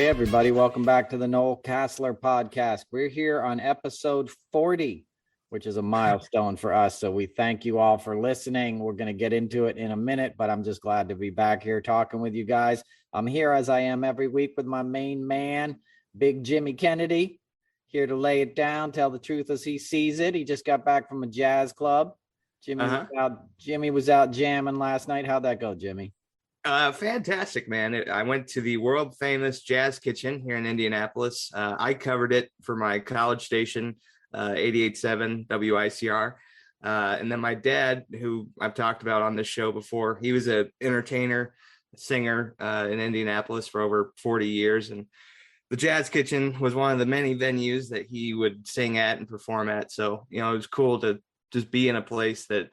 Hey, everybody. Welcome back to the Noel Casler podcast. We're here on episode 40, which is a milestone for us. So we thank you all for listening. We're going to get into it in a minute, but I'm just glad to be back here talking with you guys. I'm here as I am every week with my main man, Big Jimmy Kennedy, here to lay it down, tell the truth as he sees it. He just got back from a jazz club. Jimmy was out jamming last night. How'd that go, Jimmy? Fantastic, man. I went to the world famous Jazz Kitchen here in Indianapolis. I covered it for my college station, 88.7 WICR. And then my dad, who I've talked about on this show before, he was an entertainer, singer in Indianapolis for over 40 years. And the Jazz Kitchen was one of the many venues that he would sing at and perform at. So, it was cool to just be in a place that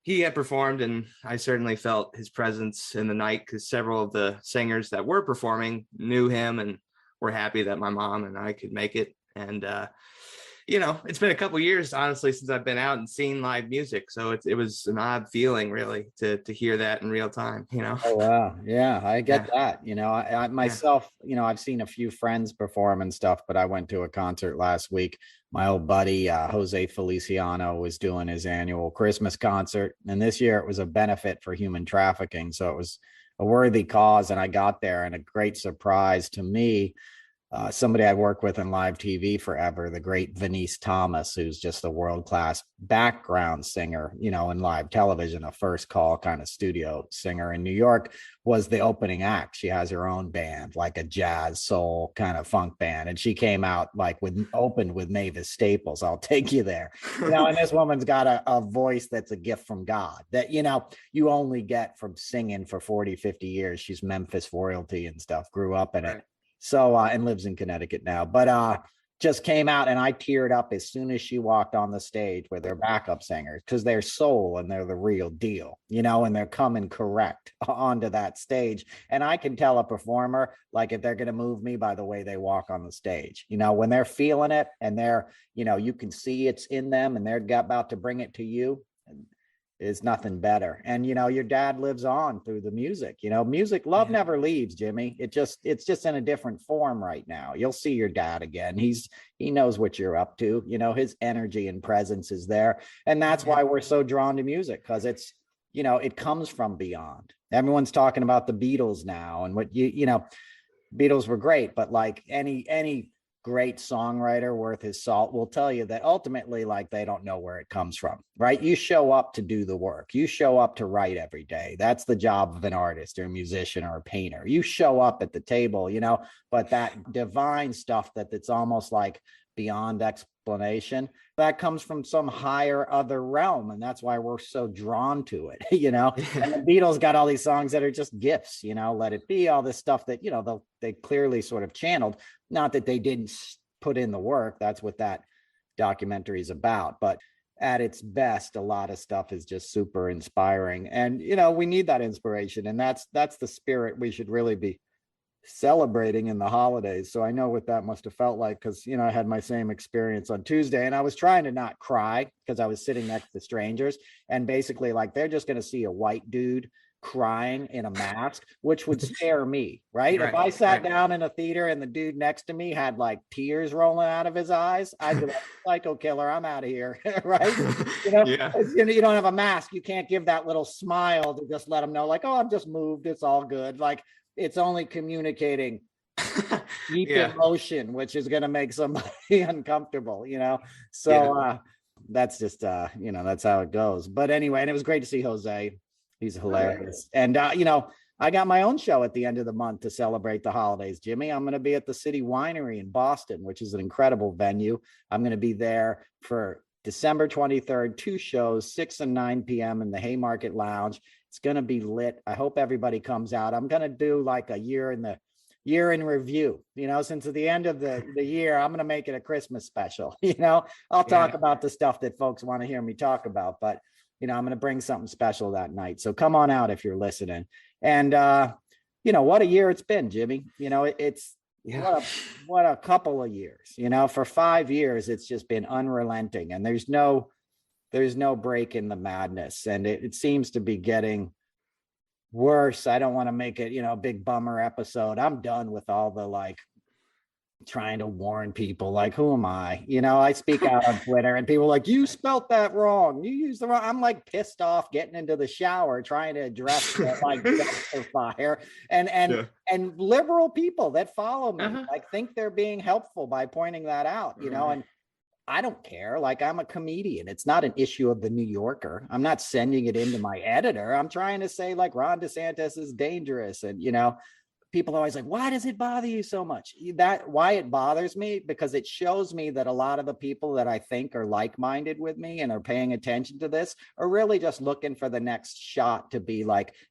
he had performed, and I certainly felt his presence in the night because several of the singers that were performing knew him and were happy that my mom and I could make it. And, it's been a couple of years, honestly, since I've been out and seen live music. So it was an odd feeling, really, to hear that in real time, Oh, wow. Yeah, I get that. I myself, I've seen a few friends perform and stuff, but I went to a concert last week. My old buddy, Jose Feliciano, was doing his annual Christmas concert. And this year it was a benefit for human trafficking. So it was a worthy cause. And I got there, and a great surprise to me, somebody I worked with in live TV forever, the great Denise Thomas, who's just a world-class background singer, in live television, a first call kind of studio singer in New York, was the opening act. She has her own band, like a jazz soul kind of funk band. And she came out opened with Mavis Staples. I'll take you there. And this woman's got a voice that's a gift from God that, you only get from singing for 40, 50 years. She's Memphis royalty and stuff, grew up in it. So, and lives in Connecticut now, but just came out, and I teared up as soon as she walked on the stage with their backup singers, because they're soul and they're the real deal, and they're coming correct onto that stage. And I can tell a performer, like, if they're going to move me by the way they walk on the stage, when they're feeling it and they're, you can see it's in them and they're about to bring it to you. Is nothing better. And your dad lives on through the music. Music, love never leaves, Jimmy. It's just in a different form right now. You'll see your dad again. He knows what you're up to. His energy and presence is there, and that's why we're so drawn to music, because it's it comes from beyond. Everyone's talking about the Beatles now, and what Beatles were great, but like any great songwriter worth his salt will tell you that ultimately, like, they don't know where it comes from, right? You show up to do the work. You show up to write every day. That's the job of an artist or a musician or a painter. You show up at the table, but that divine stuff that's almost like beyond explanation, that comes from some higher other realm. And that's why we're so drawn to it, and the Beatles got all these songs that are just gifts, Let It Be, all this stuff that, they clearly sort of channeled, not that they didn't put in the work. That's what that documentary is about. But at its best, a lot of stuff is just super inspiring. And, we need that inspiration. And that's the spirit we should really be celebrating in the holidays. So I know what that must have felt like, because I had my same experience on Tuesday, and I was trying to not cry because I was sitting next to strangers, and basically, like, they're just going to see a white dude crying in a mask, which would scare me, right? If I sat down in a theater and the dude next to me had like tears rolling out of his eyes, I'd be like, psycho killer, I'm out of here. Right? You don't have a mask, you can't give that little smile to just let them know, like, oh, I'm just moved, it's all good. Like, it's only communicating deep emotion, which is going to make somebody uncomfortable, So that's just, that's how it goes. But anyway, and it was great to see Jose. He's hilarious. And, I got my own show at the end of the month to celebrate the holidays, Jimmy. I'm going to be at the City Winery in Boston, which is an incredible venue. I'm going to be there for December 23rd, 2 shows, 6 and 9 p.m. in the Haymarket Lounge. It's going to be lit. I hope everybody comes out. I'm going to do like a year in review, since at the end of the year, I'm going to make it a Christmas special. I'll talk about the stuff that folks want to hear me talk about, but I'm going to bring something special that night. So come on out if you're listening. And, what a year it's been, Jimmy. What a couple of years, for 5 years, it's just been unrelenting, and there's no break in the madness. And it seems to be getting Worse. I don't want to make it, a big bummer episode. I'm done with all the trying to warn people. Like, who am I? I speak out on Twitter and people are like, you spelt that wrong. You used the wrong. I'm like pissed off getting into the shower trying to address the fire and liberal people that follow me think they're being helpful by pointing that out, and I don't care. Like, I'm a comedian. It's not an issue of the New Yorker. I'm not sending it into my editor. I'm trying to say Ron DeSantis is dangerous. And, people are always like, why does it bother you so much? Why it bothers me, because it shows me that a lot of the people that I think are like-minded with me and are paying attention to this are really just looking for the next shot to be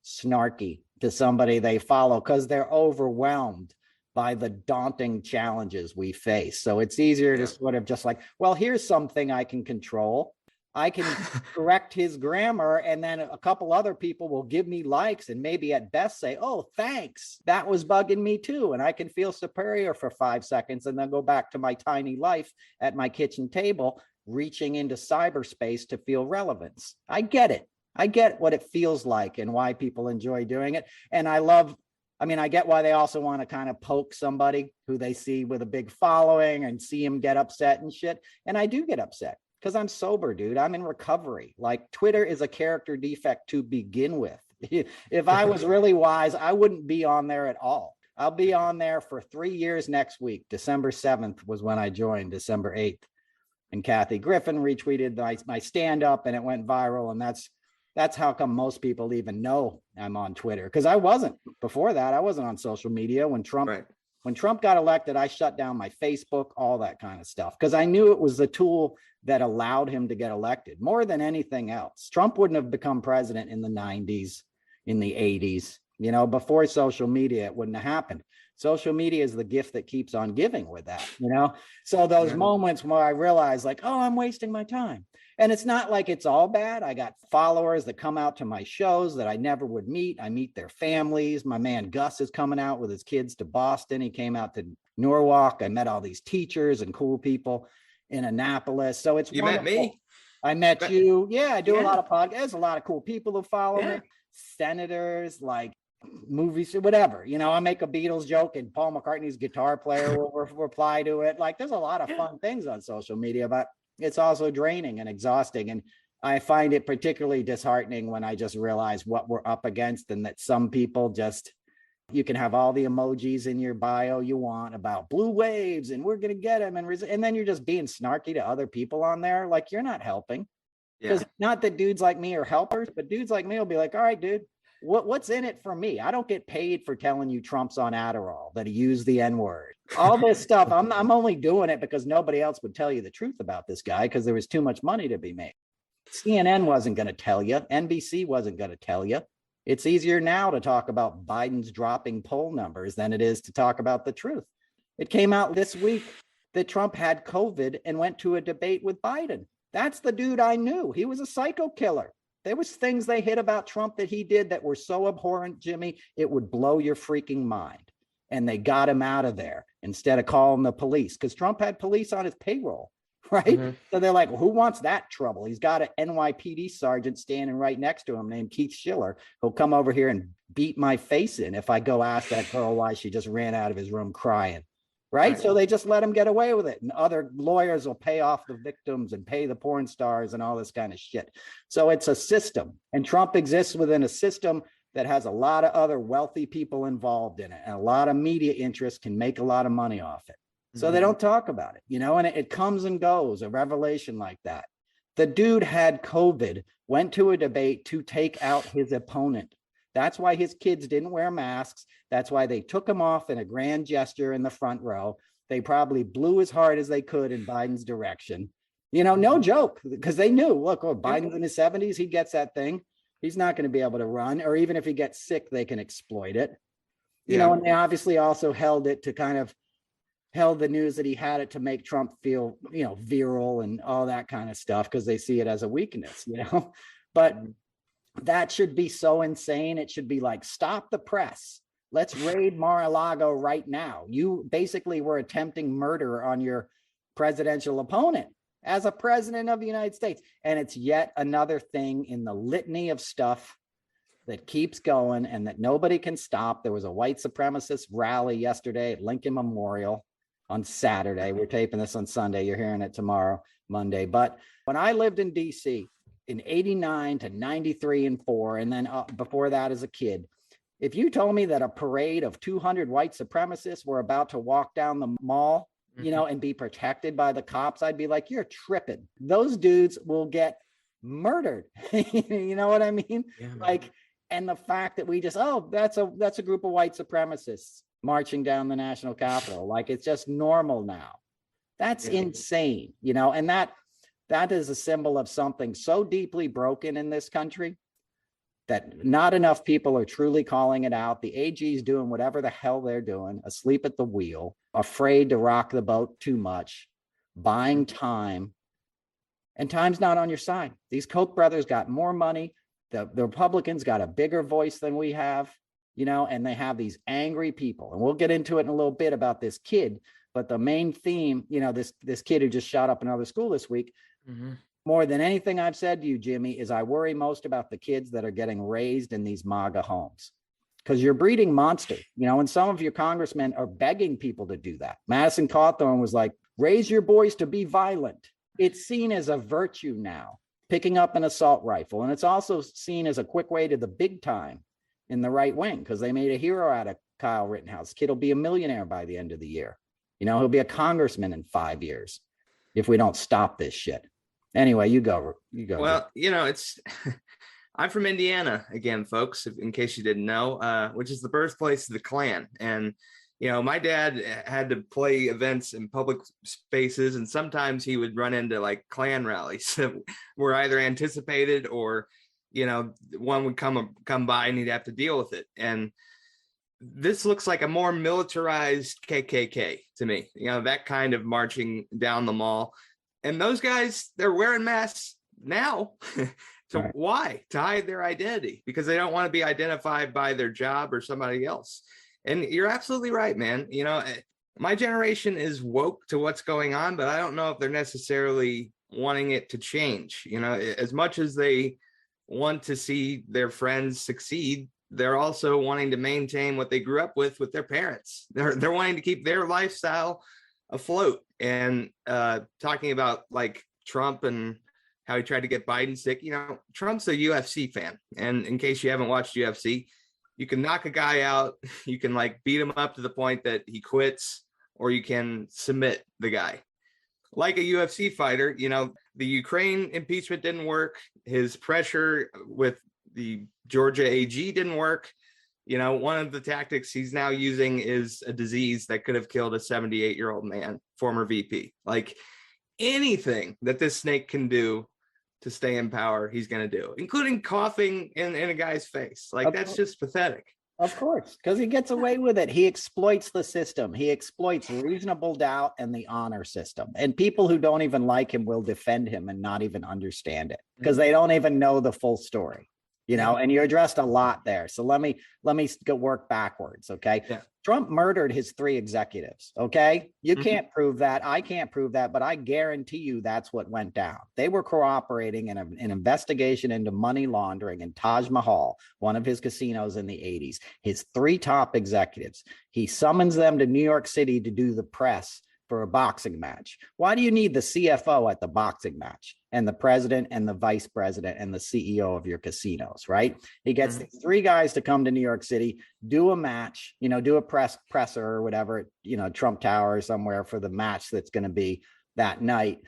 snarky to somebody they follow because they're overwhelmed by the daunting challenges we face. So it's easier to sort of just well, here's something I can control. I can correct his grammar, and then a couple other people will give me likes and maybe at best say, oh, thanks. That was bugging me too. And I can feel superior for 5 seconds and then go back to my tiny life at my kitchen table, reaching into cyberspace to feel relevance. I get it. I get what it feels like and why people enjoy doing it. And I get why they also want to kind of poke somebody who they see with a big following and see him get upset and shit. And I do get upset because I'm sober, dude. I'm in recovery. Twitter is a character defect to begin with. If I was really wise, I wouldn't be on there at all. I'll be on there for 3 years next week. December 7th was when I joined, December 8th. And Kathy Griffin retweeted my stand-up and it went viral. And that's how come most people even know I'm on Twitter. Because I wasn't before that. I wasn't on social media. When Trump got elected, I shut down my Facebook, all that kind of stuff, because I knew it was the tool that allowed him to get elected more than anything else. Trump wouldn't have become president in the 90s, in the 80s, before social media, it wouldn't have happened. Social media is the gift that keeps on giving with that, So those moments where I realized oh, I'm wasting my time. And it's not like it's all bad. I got followers that come out to my shows that I never would meet. I meet their families. My man Gus is coming out with his kids to Boston. He came out to Norwalk. I met all these teachers and cool people in Annapolis. So it's wonderful. Met me. I met you. Yeah, I do a lot of podcasts. There's a lot of cool people who follow me. Senators, movies, whatever. I make a Beatles joke and Paul McCartney's guitar player will reply to it. There's a lot of fun things on social media, but it's also draining and exhausting. And I find it particularly disheartening when I just realize what we're up against and that some people you can have all the emojis in your bio you want about blue waves and we're going to get them. And then you're just being snarky to other people on there. You're not helping. Because not that dudes like me are helpers, but dudes like me will be like, all right, dude, what's in it for me? I don't get paid for telling you Trump's on Adderall, that he used the N-word, all this stuff. I'm only doing it because nobody else would tell you the truth about this guy because there was too much money to be made. CNN wasn't going to tell you. NBC wasn't going to tell you. It's easier now to talk about Biden's dropping poll numbers than it is to talk about the truth. It came out this week that Trump had COVID and went to a debate with Biden. That's the dude I knew. He was a psycho killer. There was things they hid about Trump that he did that were so abhorrent, Jimmy, it would blow your freaking mind. And they got him out of there instead of calling the police because Trump had police on his payroll, right? Mm-hmm. So they're like, well, who wants that trouble? He's got an NYPD sergeant standing right next to him named Keith Schiller, who'll come over here and beat my face in if I go ask that girl why she just ran out of his room crying. Right. So they just let him get away with it. And other lawyers will pay off the victims and pay the porn stars and all this kind of shit. So it's a system. And Trump exists within a system that has a lot of other wealthy people involved in it. And a lot of media interests can make a lot of money off it. So they don't talk about it, and it comes and goes, a revelation like that. The dude had COVID, went to a debate to take out his opponent. That's why his kids didn't wear masks. That's why they took him off in a grand gesture in the front row. They probably blew as hard as they could in Biden's direction. No joke, because they knew, look, Biden's in his 70s. He gets that thing. He's not going to be able to run, or even if he gets sick, they can exploit it. And they obviously also held the news that he had it to make Trump feel, virile and all that kind of stuff, because they see it as a weakness, But that should be so insane. It should be like, stop the press. Let's raid Mar-a-Lago right now. You basically were attempting murder on your presidential opponent as a president of the United States. And it's yet another thing in the litany of stuff that keeps going and that nobody can stop. There was a white supremacist rally yesterday at Lincoln Memorial on Saturday. We're taping this on Sunday. You're hearing it tomorrow, Monday. But when I lived in DC in 89 to 93 and 4, and then before that as a kid, if you told me that a parade of 200 white supremacists were about to walk down the mall, you know, and be protected by the cops, I'd be like, you're tripping. Those dudes will get murdered. You know what I mean? Yeah, like, and the fact that we just, that's a group of white supremacists marching down the national capitol, like it's just normal now. That's insane, you know, and that is a symbol of something so deeply broken in this country that not enough people are truly calling it out. The AG is doing whatever the hell they're doing, asleep at the wheel, afraid to rock the boat too much, buying time, and time's not on your side. These Koch brothers got more money. The Republicans got a bigger voice than we have, you know, and they have these angry people. And we'll get into it in a little bit about this kid. But the main theme, you know, this kid who just shot up another school this week, more than anything I've said to you, Jimmy, is I worry most about the kids that are getting raised in these MAGA homes. Because you're breeding monsters, you know, and some of your congressmen are begging people to do that. Madison Cawthorn was like, raise your boys to be violent. It's seen as a virtue now, picking up an assault rifle. And it's also seen as a quick way to the big time in the right wing, because they made a hero out of Kyle Rittenhouse. Kid will be a millionaire by the end of the year. You know, he'll be a congressman in 5 years if we don't stop this shit. Anyway, you go. Well, you know, I'm from Indiana again, folks, in case you didn't know, which is the birthplace of the Klan. And, you know, my dad had to play events in public spaces, and sometimes he would run into like Klan rallies that were either anticipated or, you know, one would come by and he'd have to deal with it. And this looks like a more militarized KKK to me, you know, that kind of marching down the mall. And those guys, they're wearing masks now. So why? To hide their identity, because they don't want to be identified by their job or somebody else. And you're absolutely right, man. You know, my generation is woke to what's going on, but I don't know if they're necessarily wanting it to change. You know, as much as they want to see their friends succeed, they're also wanting to maintain what they grew up with their parents. They're wanting to keep their lifestyle afloat. And talking about like Trump and how he tried to get Biden sick, you know, Trump's a UFC fan. And in case you haven't watched UFC, you can knock a guy out, you can like beat him up to the point that he quits, or you can submit the guy. Like a UFC fighter, you know, the Ukraine impeachment didn't work. His pressure with the Georgia AG didn't work. You know, one of the tactics he's now using is a disease that could have killed a 78-year-old man, former VP. Like anything that this snake can do to stay in power, he's going to do, including coughing in a guy's face. Like, that's just pathetic. Of course, because he gets away with it. He exploits the system. He exploits reasonable doubt and the honor system. And people who don't even like him will defend him and not even understand it because they don't even know the full story. You know, and you addressed a lot there. So let me go work backwards. Okay. Yeah. Trump murdered his 3 executives. Okay. You can't prove that. I can't prove that, but I guarantee you that's what went down. They were cooperating in an investigation into money laundering in Taj Mahal, one of his casinos in the 80s. His 3 top executives, he summons them to New York City to do the press for a boxing match. Why do you need the CFO at the boxing match and the president and the vice president and the CEO of your casinos, right? He gets these 3 guys to come to New York City, do a match, you know, do a presser or whatever, you know, Trump Tower or somewhere for the match that's going to be that night.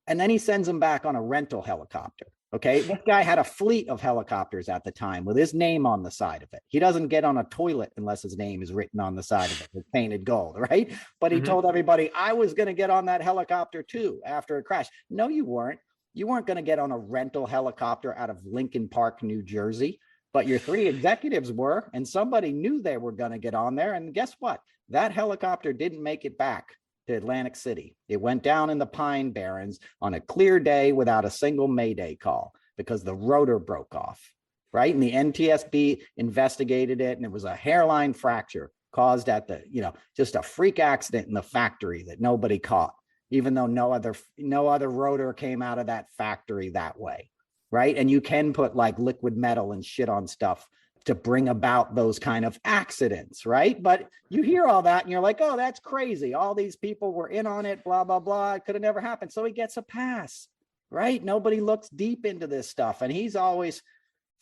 And then he sends them back on a rental helicopter. Okay. This guy had a fleet of helicopters at the time with his name on the side of it. He doesn't get on a toilet unless his name is written on the side of it with painted gold, right? But he told everybody, I was going to get on that helicopter too after it crashed. No, you weren't. You weren't going to get on a rental helicopter out of Lincoln Park, New Jersey, but your 3 executives were, and somebody knew they were going to get on there. And guess what? That helicopter didn't make it back to Atlantic City. It went down in the Pine Barrens on a clear day without a single Mayday call because the rotor broke off, right? And the NTSB investigated it, and it was a hairline fracture caused at the, you know, just a freak accident in the factory that nobody caught, even though no other rotor came out of that factory that way, right? And you can put like liquid metal and shit on stuff to bring about those kind of accidents, right? But you hear all that and you're like, oh, that's crazy. All these people were in on it, blah, blah, blah. It could have never happened. So he gets a pass, right? Nobody looks deep into this stuff. And he's always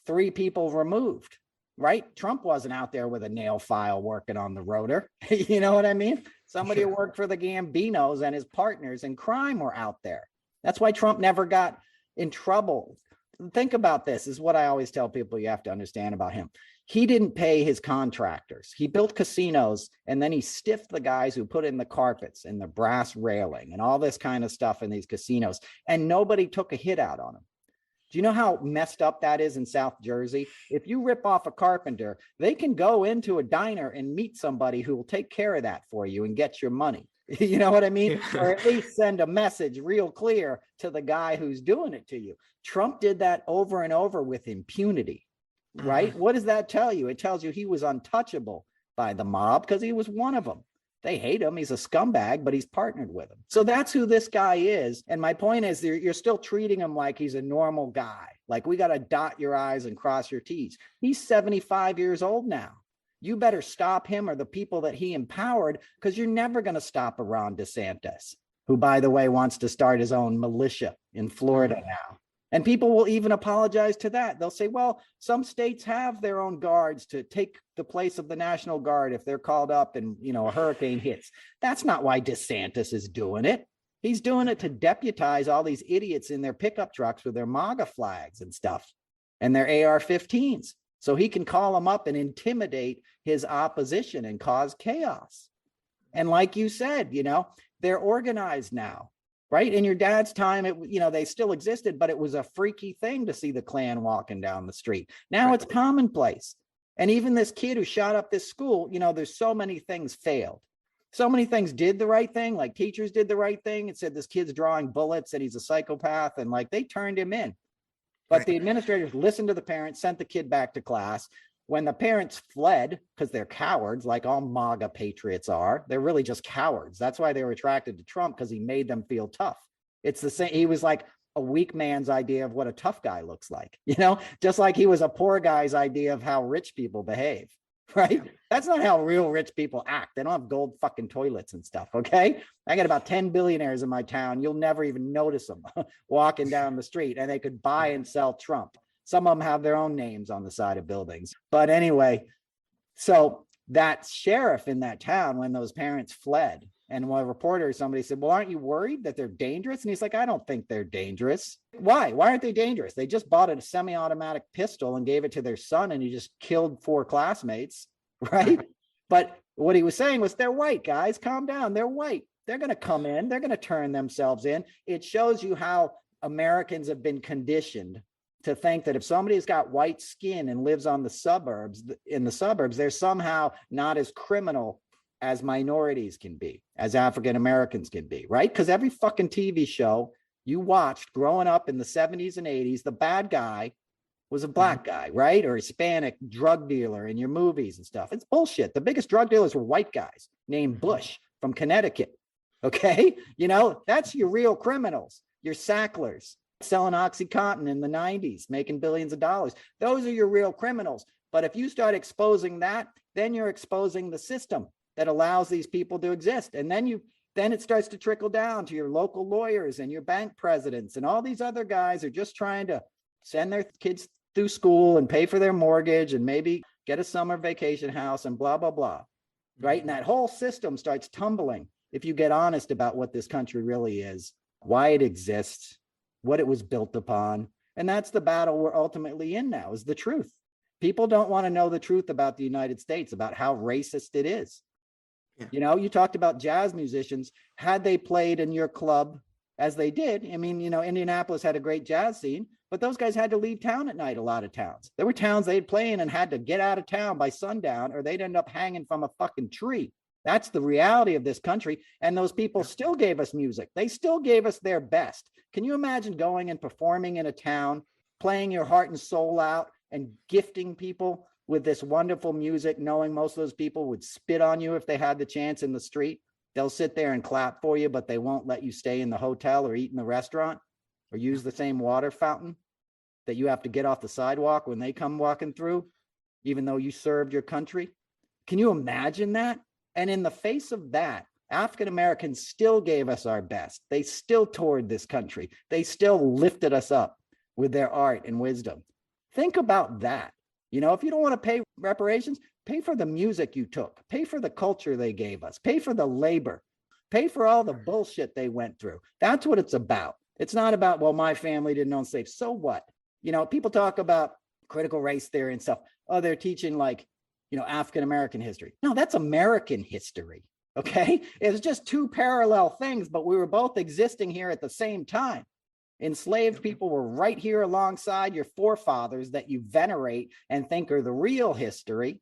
3 people removed, right? Trump wasn't out there with a nail file working on the rotor. You know what I mean? Somebody who worked for the Gambinos and his partners in crime were out there. That's why Trump never got in trouble. Think about this, is what I always tell people you have to understand about him. He didn't pay his contractors. He built casinos, and then he stiffed the guys who put in the carpets and the brass railing and all this kind of stuff in these casinos, and nobody took a hit out on him. Do you know how messed up that is in South Jersey? If you rip off a carpenter, they can go into a diner and meet somebody who will take care of that for you and get your money. You know what I mean? Or at least send a message real clear to the guy who's doing it to you. Trump did that over and over with impunity, right? What does that tell you? It tells you he was untouchable by the mob because he was one of them. They hate him. He's a scumbag, but he's partnered with him. So that's who this guy is. And my point is, you're still treating him like he's a normal guy. Like, we got to dot your I's and cross your T's. He's 75 years old now. You better stop him or the people that he empowered, because you're never going to stop a Ron DeSantis, who, by the way, wants to start his own militia in Florida now. And people will even apologize to that. They'll say, well, some states have their own guards to take the place of the National Guard if they're called up and, you know, a hurricane hits. That's not why DeSantis is doing it. He's doing it to deputize all these idiots in their pickup trucks with their MAGA flags and stuff and their AR-15s. So he can call them up and intimidate his opposition and cause chaos. And like you said, you know, they're organized now. Right? In your dad's time, they still existed, but it was a freaky thing to see the Klan walking down the street. Now it's commonplace. And even this kid who shot up this school, you know, there's so many things failed. So many things did the right thing, like teachers did the right thing. It said this kid's drawing bullets and he's a psychopath, and like they turned him in. But the administrators listened to the parents, sent the kid back to class. When the parents fled, because they're cowards, like all MAGA patriots are, they're really just cowards. That's why they were attracted to Trump, because he made them feel tough. It's the same. He was like a weak man's idea of what a tough guy looks like, you know, just like he was a poor guy's idea of how rich people behave, right? That's not how real rich people act. They don't have gold fucking toilets and stuff, okay? I got about 10 billionaires in my town. You'll never even notice them walking down the street, and they could buy and sell Trump. Some of them have their own names on the side of buildings. But anyway, so that sheriff in that town, when those parents fled, and when a reporter, somebody said, well, aren't you worried that they're dangerous? And he's like, I don't think they're dangerous. Why? Why aren't they dangerous? They just bought a semi-automatic pistol and gave it to their son, and he just killed 4 classmates, right? But what he was saying was, they're white, guys. Calm down. They're white. They're going to come in. They're going to turn themselves in. It shows you how Americans have been conditioned to think that if somebody's got white skin and lives in the suburbs, they're somehow not as criminal as minorities can be, as African Americans can be, right? Because every fucking TV show you watched growing up in the 70s and 80s, the bad guy was a black guy, right? Or Hispanic drug dealer in your movies and stuff. It's bullshit. The biggest drug dealers were white guys named Bush from Connecticut, okay? You know, that's your real criminals, your Sacklers, selling OxyContin in the 90s, making billions of dollars. Those are your real criminals. But if you start exposing that, then you're exposing the system that allows these people to exist. And then it starts to trickle down to your local lawyers and your bank presidents, and all these other guys are just trying to send their kids through school and pay for their mortgage and maybe get a summer vacation house and blah, blah, blah, right? And that whole system starts tumbling if you get honest about what this country really is, why it exists, what it was built upon. And that's the battle we're ultimately in now, is the truth. People don't want to know the truth about the United States, about how racist it is. Yeah. You know, you talked about jazz musicians. Had they played in your club as they did, I mean, you know, Indianapolis had a great jazz scene, but those guys had to leave town at night, a lot of towns. There were towns they'd play in and had to get out of town by sundown, or they'd end up hanging from a fucking tree. That's the reality of this country. And those people still gave us music. They still gave us their best. Can you imagine going and performing in a town, playing your heart and soul out and gifting people with this wonderful music, knowing most of those people would spit on you if they had the chance in the street? They'll sit there and clap for you, but they won't let you stay in the hotel or eat in the restaurant or use the same water fountain that you have to get off the sidewalk when they come walking through. even though you served your country. Can you imagine that? And in the face of that, African Americans still gave us our best. They still toured this country. They still lifted us up with their art and wisdom. Think about that. You know, if you don't want to pay reparations, pay for the music you took, pay for the culture they gave us, pay for the labor, pay for all the bullshit they went through. That's what it's about. It's not about, well, my family didn't own slaves. So what? You know, people talk about critical race theory and stuff. Oh, they're teaching like, you know, African American history. No, that's American history. Okay. It's just two parallel things, but we were both existing here at the same time. Enslaved people were right here alongside your forefathers that you venerate and think are the real history.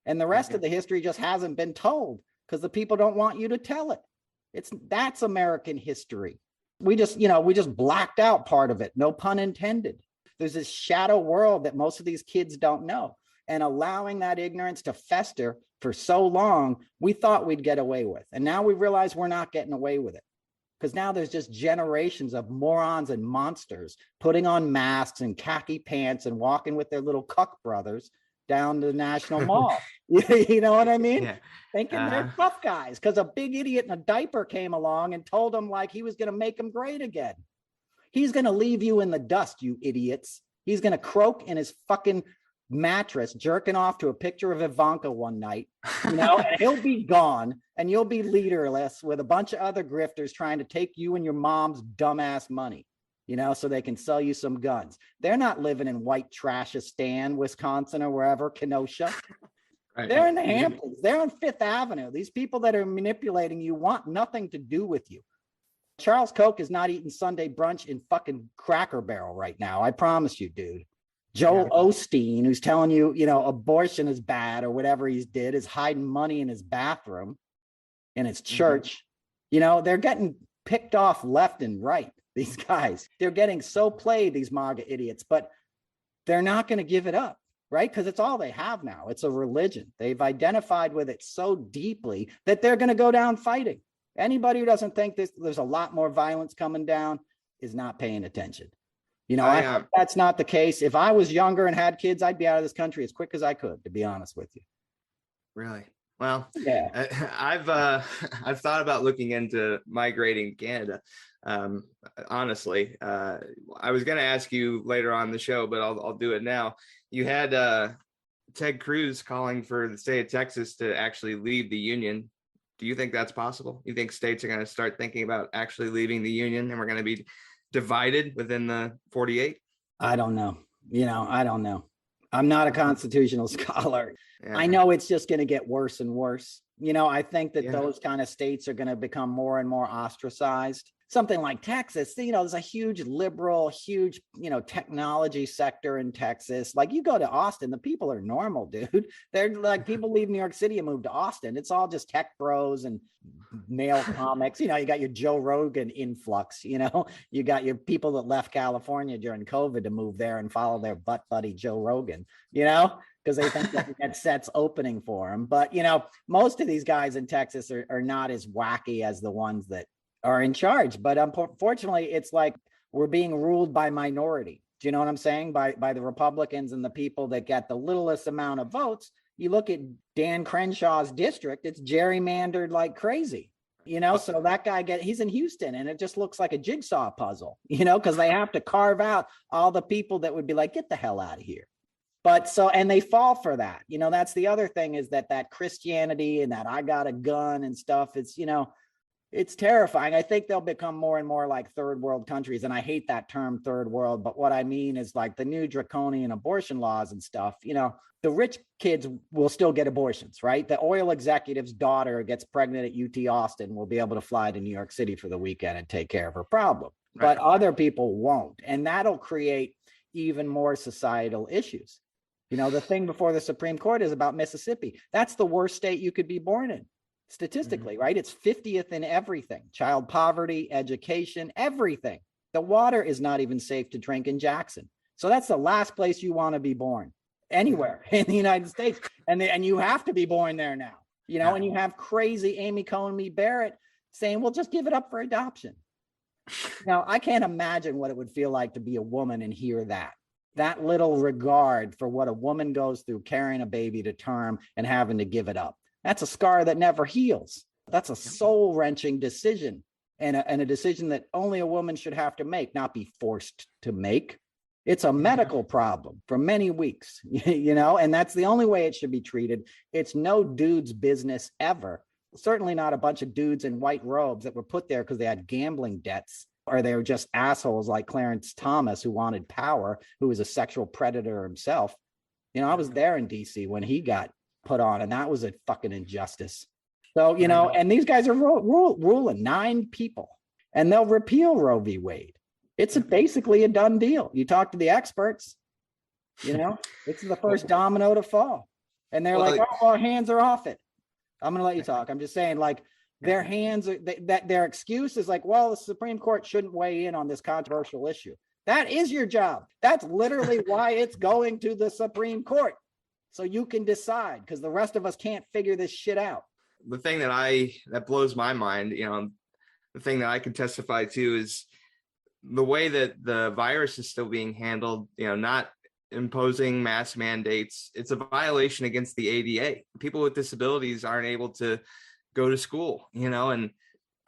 And the rest of the history just hasn't been told because the people don't want you to tell it. That's American history. We just blacked out part of it. No pun intended. There's this shadow world that most of these kids don't know. And allowing that ignorance to fester for so long, we thought we'd get away with. And now we realize we're not getting away with it. Because now there's just generations of morons and monsters putting on masks and khaki pants and walking with their little cuck brothers down to the National Mall. You know what I mean? Yeah. Thinking they're tough guys because a big idiot in a diaper came along and told them like he was going to make them great again. He's going to leave you in the dust, you idiots. He's going to croak in his fucking mattress, jerking off to a picture of Ivanka one night, you know, and he'll be gone and you'll be leaderless with a bunch of other grifters trying to take you and your mom's dumbass money, you know, so they can sell you some guns. They're not living in white Trashistan, Wisconsin or wherever, Kenosha. Right. They're in the Hamptons. They're on Fifth Avenue. These people that are manipulating you want nothing to do with you. Charles Koch is not eating Sunday brunch in fucking Cracker Barrel right now. I promise you, dude. Joel Osteen, who's telling you, you know, abortion is bad or whatever he did, is hiding money in his bathroom, in his church. You know, they're getting picked off left and right, these guys. They're getting so played, these MAGA idiots, but they're not going to give it up, right? Because it's all they have now. It's a religion. They've identified with it so deeply that they're going to go down fighting. Anybody who doesn't think there's a lot more violence coming down is not paying attention. You know, I hope that's not the case. If I was younger and had kids, I'd be out of this country as quick as I could, to be honest with you. Really? Well, yeah. I've thought about looking into migrating to Canada. Honestly, I was going to ask you later on the show, but I'll do it now. You had Ted Cruz calling for the state of Texas to actually leave the union. Do you think that's possible? You think states are going to start thinking about actually leaving the union and we're going to be divided within the 48? I don't know. You know, I don't know. I'm not a constitutional scholar. Yeah. I know it's just going to get worse and worse. You know, I think that those kind of states are going to become more and more ostracized. Something like Texas, you know, there's a huge liberal, huge, you know, technology sector in Texas. Like you go to Austin, the people are normal, dude. They're like people leave New York City and move to Austin. It's all just tech bros and male comics. You know, you got your Joe Rogan influx, you know, you got your people that left California during COVID to move there and follow their butt buddy, Joe Rogan, you know, because they think that set's opening for them. But, you know, most of these guys in Texas are not as wacky as the ones that are in charge. But unfortunately, it's like we're being ruled by minority. Do you know what I'm saying? By the Republicans and the people that get the littlest amount of votes. You look at Dan Crenshaw's district, it's gerrymandered like crazy. You know, so that guy he's in Houston and it just looks like a jigsaw puzzle, you know, because they have to carve out all the people that would be like, get the hell out of here. But so, and they fall for that. You know, that's the other thing is that Christianity and that I got a gun and stuff, it's, you know, it's terrifying. I think they'll become more and more like third world countries. And I hate that term third world. But what I mean is like the new draconian abortion laws and stuff, you know, the rich kids will still get abortions, right? The oil executive's daughter gets pregnant at UT Austin will be able to fly to New York City for the weekend and take care of her problem. Right. But other people won't. And that'll create even more societal issues. You know, the thing before the Supreme Court is about Mississippi. That's the worst state you could be born in. Statistically, right? It's 50th in everything, child poverty, education, everything. The water is not even safe to drink in Jackson. So that's the last place you want to be born anywhere in the United States. And you have to be born there now, you know, and you have crazy Amy Coney Barrett saying, well, just give it up for adoption. Now, I can't imagine what it would feel like to be a woman and hear that. that little regard for what a woman goes through carrying a baby to term and having to give it up. That's a scar that never heals. That's a soul-wrenching decision, and a decision that only a woman should have to make, not be forced to make. It's a medical problem for many weeks, and that's the only way it should be treated. It's no dude's business ever. Certainly not a bunch of dudes in white robes that were put there because they had gambling debts, or they were just assholes like Clarence Thomas, who wanted power, who was a sexual predator himself. I was there in DC when he got put on, and that was a fucking injustice. So, and these guys are ruling 9 people, and they'll repeal Roe v. Wade. It's basically a done deal. You talk to the experts, it's the first domino to fall. And they're like, oh, our hands are off it. I'm going to let you talk. I'm just saying, like, their hands, that their excuse is like, well, the Supreme Court shouldn't weigh in on this controversial issue. That is your job. That's literally why it's going to the Supreme Court. So you can decide, because the rest of us can't figure this shit out. The thing that blows my mind, the thing that I can testify to is the way that the virus is still being handled, not imposing mask mandates. It's a violation against the ADA. People with disabilities aren't able to go to school, and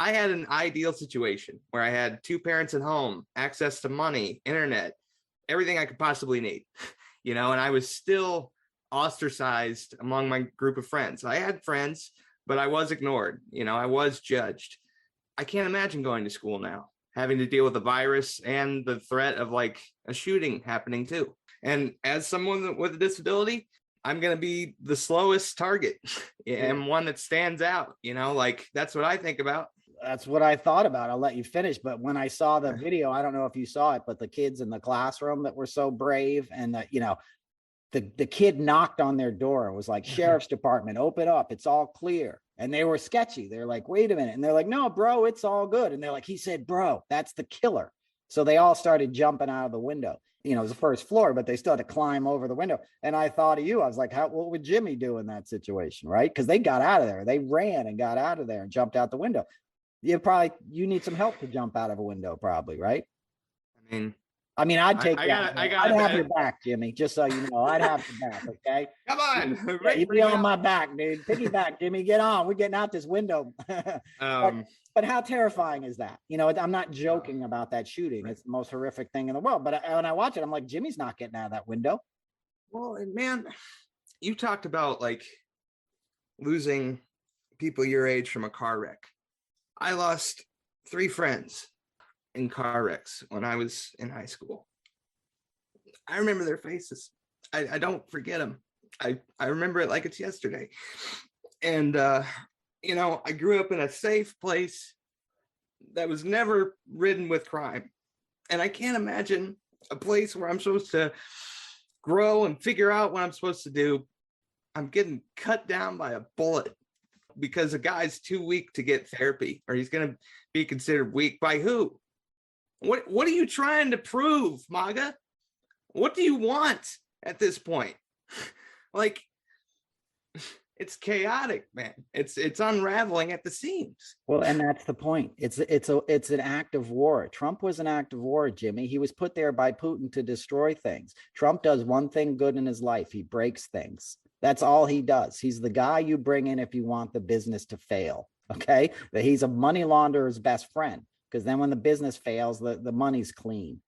I had an ideal situation where I had 2 parents at home, access to money, internet, everything I could possibly need, and I was still ostracized among my group of friends. I had friends, but I was ignored. I was judged. I can't imagine going to school now, having to deal with the virus and the threat of like a shooting happening too. And as someone with a disability, I'm going to be the slowest target and one that stands out, that's what I think about. That's what I thought about. I'll let you finish. But when I saw the video, I don't know if you saw it, but the kids in the classroom that were so brave, and the kid knocked on their door and was like, Sheriff's Department, open up. It's all clear. And they were sketchy. They're like, wait a minute. And they're like, no, bro, it's all good. And they're like, he said, bro, that's the killer. So they all started jumping out of the window. It was the first floor, but they still had to climb over the window. And I thought of you. I was like, what would Jimmy do in that situation? Right. Because they got out of there. They ran and got out of there and jumped out the window. You need some help to jump out of a window, probably. Right. I mean, I'd take that. I'd have your back, Jimmy, just so you know. I'd have your back, okay? Come on. Yeah, you be on my back, dude. Piggyback, Jimmy. Get on. We're getting out this window. But how terrifying is that? I'm not joking about that shooting. It's the most horrific thing in the world. But when I watch it, I'm like, Jimmy's not getting out of that window. Well, man, you talked about like losing people your age from a car wreck. I lost 3 friends in car wrecks when I was in high school. I remember their faces. I don't forget them. I remember it like it's yesterday. And I grew up in a safe place that was never ridden with crime. And I can't imagine a place where I'm supposed to grow and figure out what I'm supposed to do. I'm getting cut down by a bullet because a guy's too weak to get therapy, or he's going to be considered weak by who? What are you trying to prove, MAGA? What do you want at this point? Like, it's chaotic, man. It's unraveling at the seams. Well, and that's the point. It's an act of war. Trump was an act of war, Jimmy. He was put there by Putin to destroy things. Trump does one thing good in his life. He breaks things. That's all he does. He's the guy you bring in if you want the business to fail. Okay? That he's a money launderer's best friend. Because then when the business fails, the money's clean.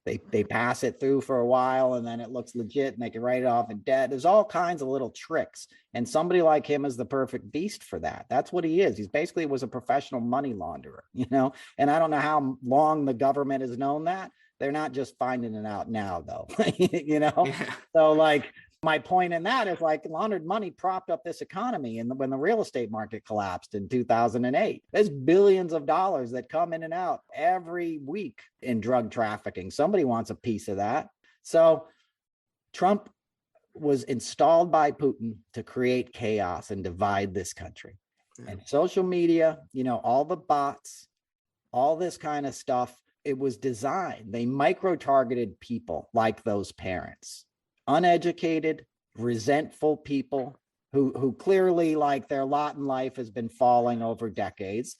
They pass it through for a while, and then it looks legit, and they can write it off in debt. There's all kinds of little tricks. And somebody like him is the perfect beast for that. That's what he is. He's basically was a professional money launderer, And I don't know how long the government has known that. They're not just finding it out now, though. Yeah. So like, my point in that is like laundered money propped up this economy. And when the real estate market collapsed in 2008, there's billions of dollars that come in and out every week in drug trafficking. Somebody wants a piece of that. So Trump was installed by Putin to create chaos and divide this country. And social media, all the bots, all this kind of stuff, it was designed. They micro-targeted people like those parents. Uneducated, resentful people who clearly, like, their lot in life has been falling over decades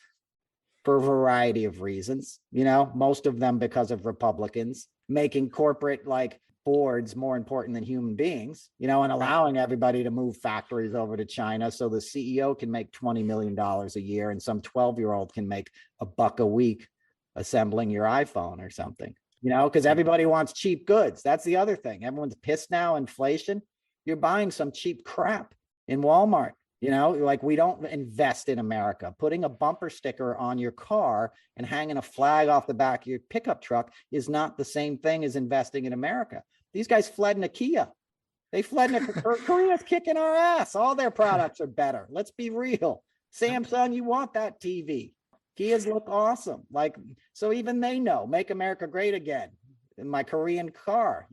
for a variety of reasons, most of them because of Republicans. making corporate like boards more important than human beings, and allowing everybody to move factories over to China so the CEO can make $20 million a year and some 12-year-old can make $1 a week assembling your iPhone or something, because everybody wants cheap goods. That's the other thing. Everyone's pissed now, inflation. You're buying some cheap crap in Walmart. Like we don't invest in America. Putting a bumper sticker on your car and hanging a flag off the back of your pickup truck is not the same thing as investing in America. These guys fled into Kia. They fled into Korea's kicking our ass. All their products are better. Let's be real. Samsung, you want that TV. Kias look awesome. Like, so even they know, make America great again in my Korean car,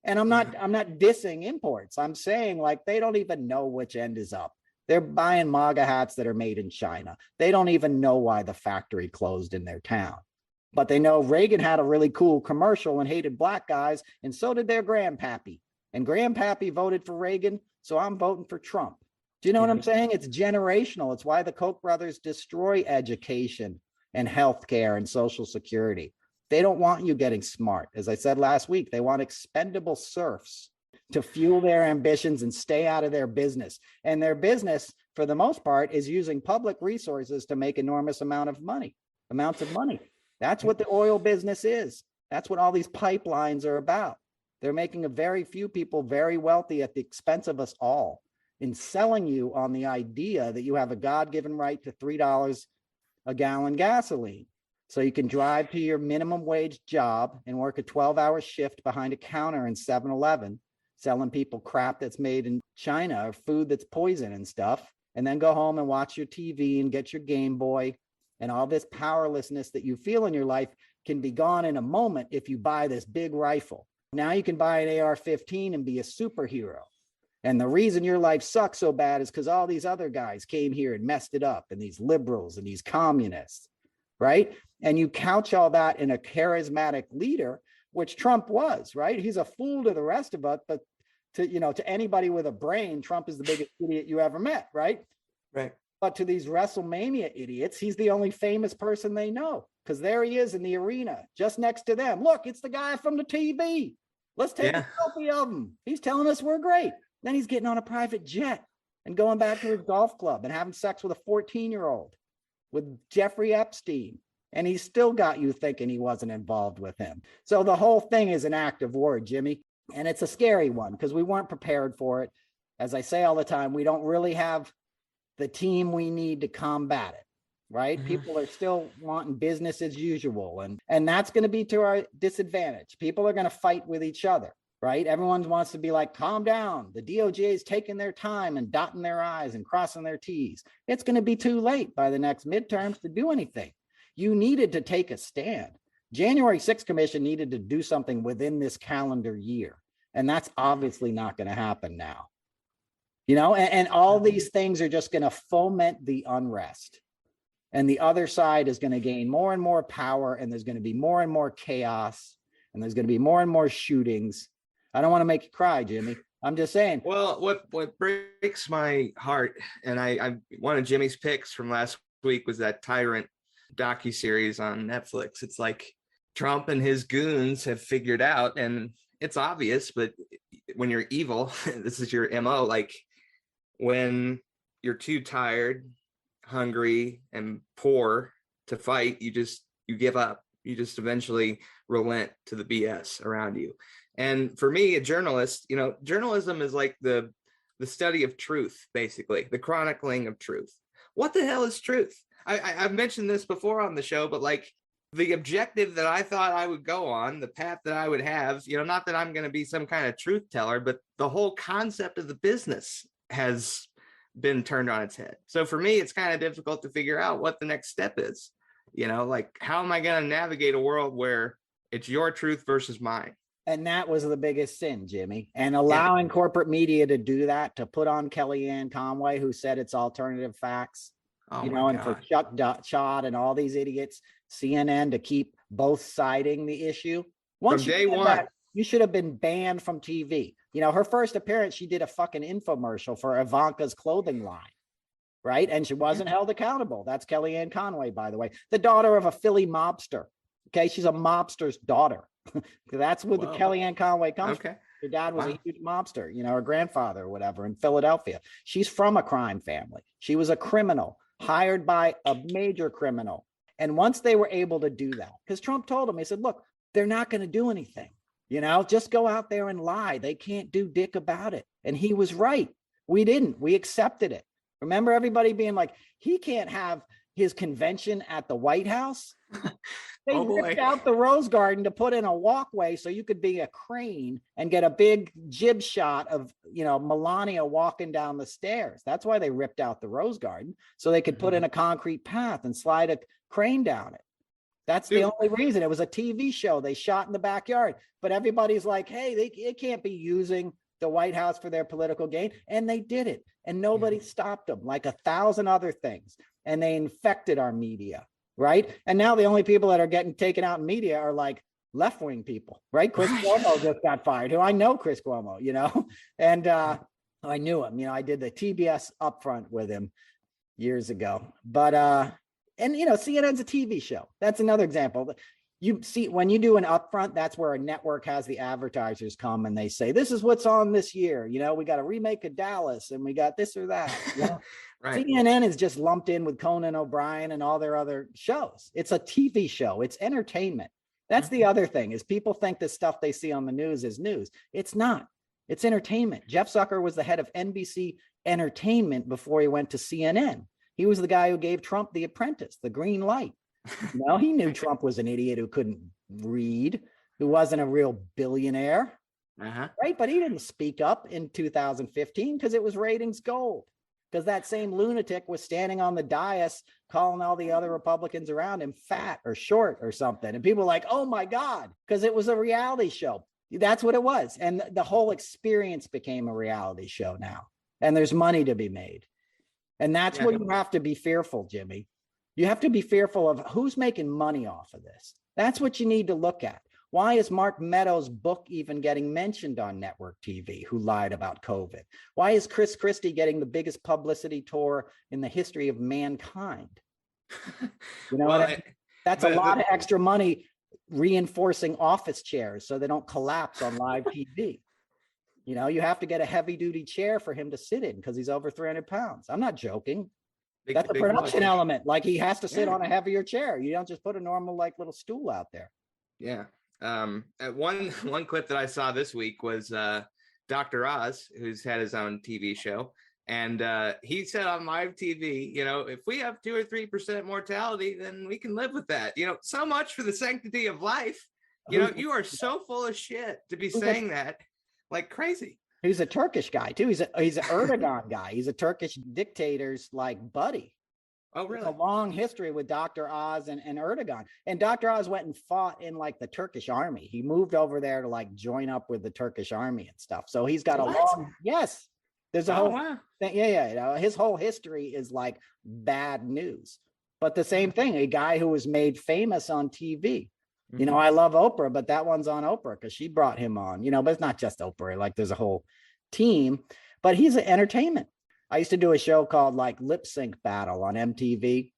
And I'm not dissing imports. I'm saying like they don't even know which end is up. They're buying MAGA hats that are made in China. They don't even know why the factory closed in their town. But they know Reagan had a really cool commercial and hated black guys, and so did their grandpappy. And grandpappy voted for Reagan, so I'm voting for Trump. Do you know what I'm saying? It's generational. It's why the Koch brothers destroy education and healthcare and Social Security. They don't want you getting smart. As I said last week, they want expendable serfs to fuel their ambitions and stay out of their business. And their business, for the most part, is using public resources to make enormous amounts of money. That's what the oil business is. That's what all these pipelines are about. They're making a very few people very wealthy at the expense of us all in selling you on the idea that you have a God-given right to $3 a gallon gasoline. So you can drive to your minimum wage job and work a 12-hour shift behind a counter in 7-Eleven, selling people crap that's made in China or food that's poison and stuff, and then go home and watch your TV and get your Game Boy. And all this powerlessness that you feel in your life can be gone in a moment if you buy this big rifle. Now you can buy an AR-15 and be a superhero. And the reason your life sucks so bad is because all these other guys came here and messed it up, and these liberals and these communists, right? And you couch all that in a charismatic leader, which Trump was, right? He's a fool to the rest of us, but to anybody with a brain, Trump is the biggest idiot you ever met, right? Right. But to these WrestleMania idiots, he's the only famous person they know, because there he is in the arena, just next to them. Look, it's the guy from the TV. Let's take a selfie of him. He's telling us we're great. Then he's getting on a private jet and going back to his golf club and having sex with a 14-year-old with Jeffrey Epstein. And he's still got you thinking he wasn't involved with him. So the whole thing is an act of war, Jimmy. And it's a scary one because we weren't prepared for it. As I say all the time, we don't really have the team we need to combat it, right? Mm-hmm. People are still wanting business as usual. And that's going to be to our disadvantage. People are going to fight with each other, right? Everyone wants to be like, calm down. The DOJ is taking their time and dotting their I's and crossing their T's. It's going to be too late by the next midterms to do anything. You needed to take a stand. January 6th Commission needed to do something within this calendar year. And that's obviously not going to happen now. And all these things are just going to foment the unrest. And the other side is going to gain more and more power, and there's going to be more and more chaos, and there's going to be more and more shootings. I don't want to make you cry, Jimmy. I'm just saying. Well, what breaks my heart, and I one of Jimmy's picks from last week was that Tyrant docu-series on Netflix. It's like Trump and his goons have figured out, and it's obvious, but when you're evil, this is your MO, like when you're too tired, hungry, and poor to fight, you give up. You just eventually relent to the BS around you. And for me, a journalist, journalism is like the study of truth, basically, the chronicling of truth. What the hell is truth? I've mentioned this before on the show, but like the objective that I thought I would go on, the path that I would have, not that I'm going to be some kind of truth teller, but the whole concept of the business has been turned on its head. So for me, it's kind of difficult to figure out what the next step is. Like how am I going to navigate a world where it's your truth versus mine? And that was the biggest sin, Jimmy. And allowing corporate media to do that, to put on Kellyanne Conway, who said it's alternative facts, and for Chuck Todd and all these idiots, CNN, to keep both siding the issue. Once from day one, you should have been banned from TV. Her first appearance, she did a fucking infomercial for Ivanka's clothing line, right? And she wasn't held accountable. That's Kellyanne Conway, by the way, the daughter of a Philly mobster. Okay, she's a mobster's daughter. That's where the Kellyanne Conway comes from. Her dad was a huge mobster, her grandfather or whatever in Philadelphia. She's from a crime family. She was a criminal hired by a major criminal. And once they were able to do that, because Trump told them, he said, look, they're not going to do anything. Just go out there and lie. They can't do dick about it. And he was right. We didn't. We accepted it. Remember everybody being like, he can't have his convention at the White House. They ripped out the Rose Garden to put in a walkway so you could be a crane and get a big jib shot of, Melania walking down the stairs. That's why they ripped out the Rose Garden, so they could put in a concrete path and slide a crane down it. That's the only reason. It was a TV show they shot in the backyard. But everybody's like, hey, they can't be using the White House for their political gain. And they did it. And nobody stopped them, like 1,000 other things. And they infected our media, right? And now the only people that are getting taken out in media are like left-wing people, right? Chris Cuomo just got fired, who I know Chris Cuomo, and I knew him. I did the TBS upfront with him years ago. But, and CNN's a TV show. That's another example. You see, when you do an upfront, that's where a network has the advertisers come and they say, this is what's on this year. We got a remake of Dallas and we got this or that. Right. CNN is just lumped in with Conan O'Brien and all their other shows. It's a TV show. It's entertainment. That's the other thing, is people think the stuff they see on the news is news. It's not. It's entertainment. Jeff Zucker was the head of NBC Entertainment before he went to CNN. He was the guy who gave Trump The Apprentice, the green light. He knew Trump was an idiot who couldn't read, who wasn't a real billionaire, right? But he didn't speak up in 2015 because it was ratings gold. Because that same lunatic was standing on the dais calling all the other Republicans around him fat or short or something. And people were like, oh my God, because it was a reality show. That's what it was. And the whole experience became a reality show now. And there's money to be made. And that's what you have to be fearful, Jimmy. You have to be fearful of who's making money off of this. That's what you need to look at. Why is Mark Meadows' book even getting mentioned on network TV, who lied about COVID? Why is Chris Christie getting the biggest publicity tour in the history of mankind? What I mean? That's a lot of extra money reinforcing office chairs so they don't collapse on live TV. You have to get a heavy duty chair for him to sit in because he's over 300 pounds. I'm not joking. That's a production element. Like, he has to sit on a heavier chair. You don't just put a normal little stool out there. Yeah. One clip that I saw this week was Dr. Oz, who's had his own TV show. And he said on live TV, if we have 2 or 3% mortality, then we can live with that. So much for the sanctity of life. You are so full of shit to be saying that like crazy. He's a Turkish guy too. He's an Erdogan guy. He's a Turkish dictator's buddy. Oh, really? There's a long history with Dr. Oz and Erdogan. And Dr. Oz went and fought in the Turkish army. He moved over there to join up with the Turkish army and stuff. So he's got a long, yes. There's a whole thing. Yeah. His whole history is bad news. But the same thing, a guy who was made famous on TV. I love Oprah, but that one's on Oprah because she brought him on, but it's not just Oprah. There's a whole team, but he's an entertainment. I used to do a show called Lip Sync Battle on MTV.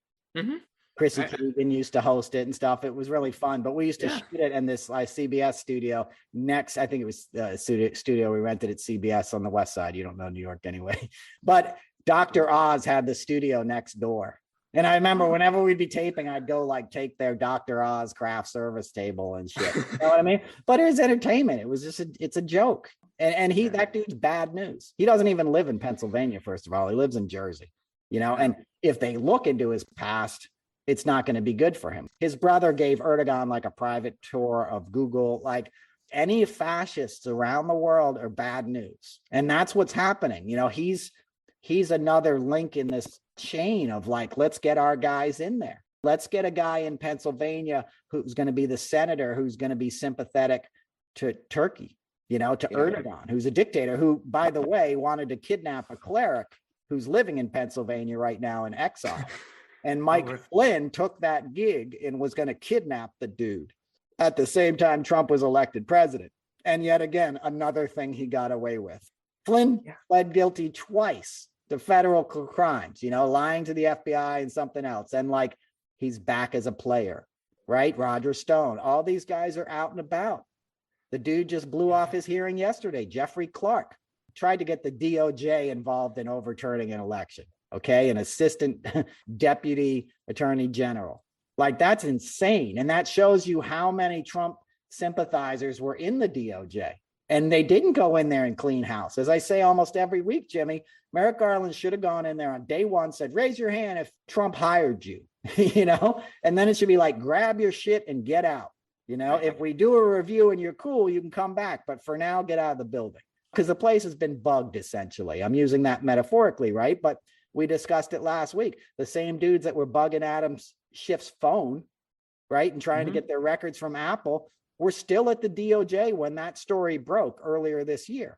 Chrissy Teigen used to host it and stuff. It was really fun, but we used to shoot it in this CBS studio next. I think it was the studio we rented at CBS on the West Side. You don't know New York anyway, but Dr. Oz had the studio next door. And I remember whenever we'd be taping, I'd go take their Dr. Oz craft service table and shit. You know what I mean? But it was entertainment. It was it's a joke. And that dude's bad news. He doesn't even live in Pennsylvania, first of all. He lives in Jersey, and if they look into his past, it's not going to be good for him. His brother gave Erdogan a private tour of Google. Any fascists around the world are bad news. And that's what's happening. He's another link in this chain of let's get our guys in there. Let's get a guy in Pennsylvania who's going to be the senator, who's going to be sympathetic to Turkey, to Erdogan, who's a dictator, who, by the way, wanted to kidnap a cleric who's living in Pennsylvania right now in exile. And Mike Flynn took that gig and was going to kidnap the dude. At the same time, Trump was elected president. And yet again, another thing he got away with. Flynn pled guilty twice to federal crimes, lying to the FBI and something else. And he's back as a player, right? Roger Stone. All these guys are out and about. The dude just blew off his hearing yesterday. Jeffrey Clark tried to get the DOJ involved in overturning an election. Okay. An assistant deputy attorney general. Like, that's insane. And that shows you how many Trump sympathizers were in the DOJ. And they didn't go in there and clean house. As I say almost every week, Jimmy, Merrick Garland should have gone in there on day one, said, raise your hand if Trump hired you, you know, and then it should be like, grab your shit and get out. You know, if we do a review and you're cool, you can come back. But for now, get out of the building, because the place has been bugged, essentially. I'm using that metaphorically, right? But we discussed it last week. The same dudes that were bugging Adam Schiff's phone, right, and trying to get their records from Apple, were still at the DOJ when that story broke earlier this year,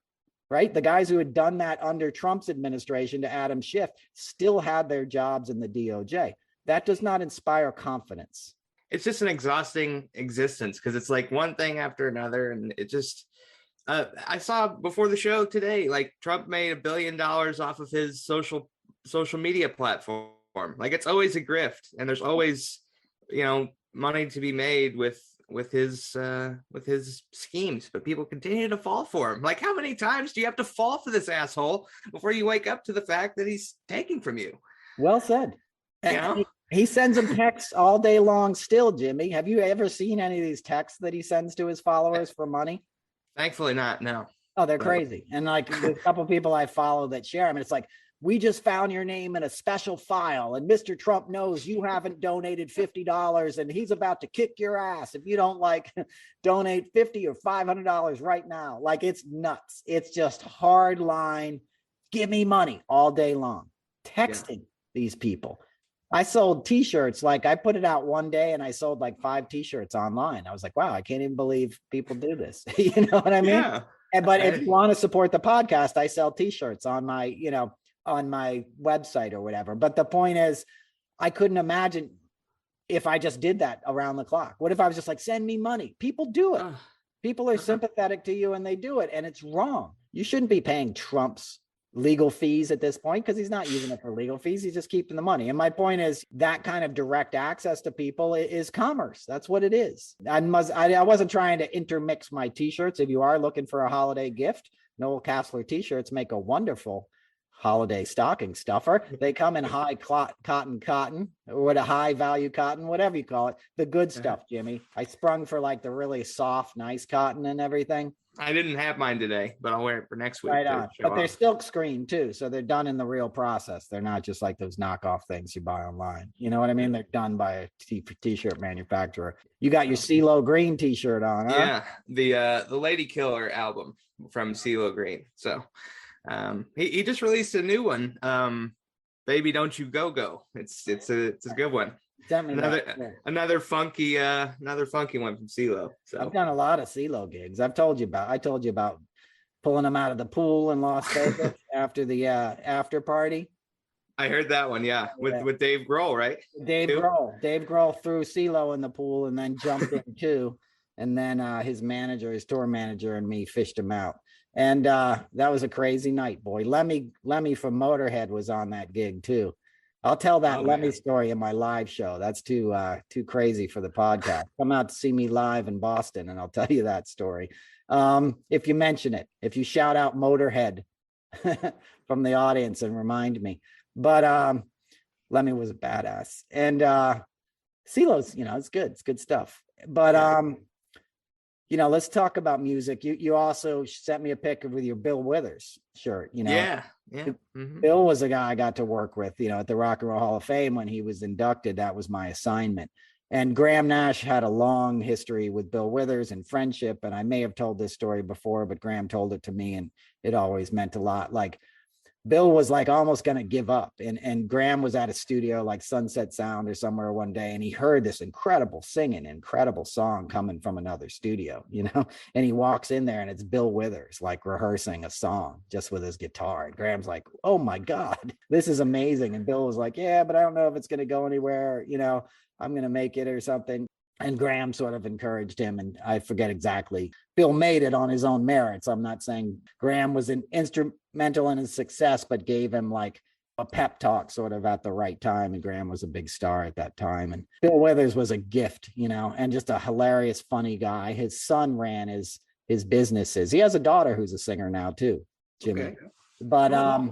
right? The guys who had done that under Trump's administration to Adam Schiff still had their jobs in the DOJ. That does not inspire confidence. It's just an exhausting existence, because it's like one thing after another. And it just, I saw before the show today, like Trump made $1 billion off of his social media platform. Like, it's always a grift, and there's always, you know, money to be made with his schemes, but people continue to fall for him. Like, how many times do you have to fall for this asshole before you wake up to the fact that he's taking from you? Well said. You know? He sends them texts all day long still, Jimmy. Have you ever seen any of these texts that he sends to his followers for money? Thankfully not, no. Oh, they're crazy. And like, there's a couple of people I follow that share them. It's like, we just found your name in a special file, and Mr. Trump knows you haven't donated $50, and he's about to kick your ass if you don't like donate $50 or $500 right now. Like, it's nuts. It's just hard line. Give me money all day long. Texting these people. I sold t-shirts. Like, I put it out one day and I sold like 5 t-shirts online. I was like, wow, I can't even believe people do this. You know what I mean? Yeah. But if you want to support the podcast, I sell t-shirts on my, you know, on my website or whatever. But the point is, I couldn't imagine if I just did that around the clock. What if I was just like, send me money? People do it. People are sympathetic to you and they do it. And it's wrong. You shouldn't be paying Trump's legal fees at this point, because he's not using it for legal fees. He's just keeping the money. And my point is, that kind of direct access to people is commerce. That's what it is. I wasn't trying to intermix my t-shirts. If you are looking for a holiday gift, Noel Casler t-shirts make a wonderful holiday stocking stuffer. They come in high cotton, or what, a high value cotton, whatever you call it. The good stuff, Jimmy. I sprung for like the really soft, nice cotton and everything. I didn't have mine today, but I'll wear it for next week. Right on. But they're silk screen too, so they're done in the real process. They're not just like those knockoff things you buy online. You know what I mean? They're done by a t-shirt manufacturer. You got your CeeLo Green t-shirt on, huh? Yeah, the Lady Killer album from CeeLo Green. So he just released a new one. Baby Don't You Go. It's a good one. Another funky one from CeeLo. So I've done a lot of CeeLo gigs. I told you about pulling them out of the pool in Las Vegas after the after party. I heard that one, with Dave Grohl, right? Dave Grohl threw CeeLo in the pool and then jumped in too. And then his tour manager, and me fished him out. And that was a crazy night, boy. Lemmy from Motorhead was on that gig too. I'll tell that Lemmy story in my live show. That's too crazy for the podcast. Come out to see me live in Boston, and I'll tell you that story. If you mention it, if you shout out Motorhead from the audience and remind me. But Lemmy was a badass, and CeeLo's, you know, it's good. It's good stuff. But you know, let's talk about music. You also sent me a pic with your Bill Withers shirt. You know, yeah. Mm-hmm. Bill was a guy I got to work with, you know, at the Rock and Roll Hall of Fame when he was inducted. That was my assignment. And Graham Nash had a long history with Bill Withers and friendship. And I may have told this story before, but Graham told it to me, and it always meant a lot. Like, Bill was like almost going to give up. And Graham was at a studio like Sunset Sound or somewhere one day, and he heard this incredible song coming from another studio, you know, and he walks in there and it's Bill Withers, like rehearsing a song just with his guitar. And Graham's like, oh my God, this is amazing. And Bill was like, yeah, but I don't know if it's going to go anywhere. You know, I'm going to make it or something. And Graham sort of encouraged him, and I forget exactly. Bill made it on his own merits. I'm not saying Graham was instrumental in his success, but gave him like a pep talk sort of at the right time. And Graham was a big star at that time. And Bill Withers was a gift, you know, and just a hilarious, funny guy. His son ran his businesses. He has a daughter who's a singer now too, Jimmy. Okay. But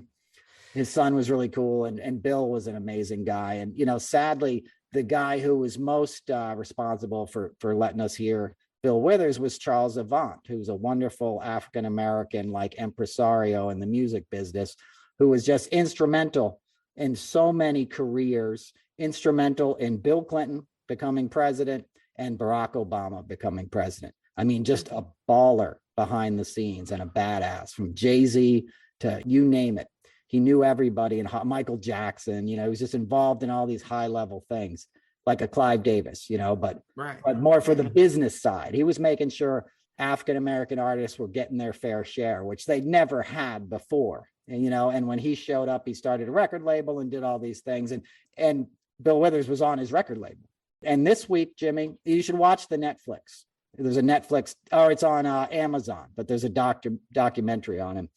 his son was really cool. And Bill was an amazing guy. And, you know, sadly, the guy who was most responsible for letting us hear Bill Withers was Charles Avant, who's a wonderful African-American like impresario in the music business, who was just instrumental in so many careers, instrumental in Bill Clinton becoming president and Barack Obama becoming president. I mean, just a baller behind the scenes and a badass, from Jay-Z to you name it. He knew everybody, and Michael Jackson, you know, he was just involved in all these high level things like a Clive Davis, you know, but more for the business side. He was making sure African-American artists were getting their fair share, which they never had before. And, you know, and when he showed up, he started a record label and did all these things. And Bill Withers was on his record label. And this week, Jimmy, you should watch the Netflix. There's a Netflix, or it's on Amazon, but there's a documentary on him.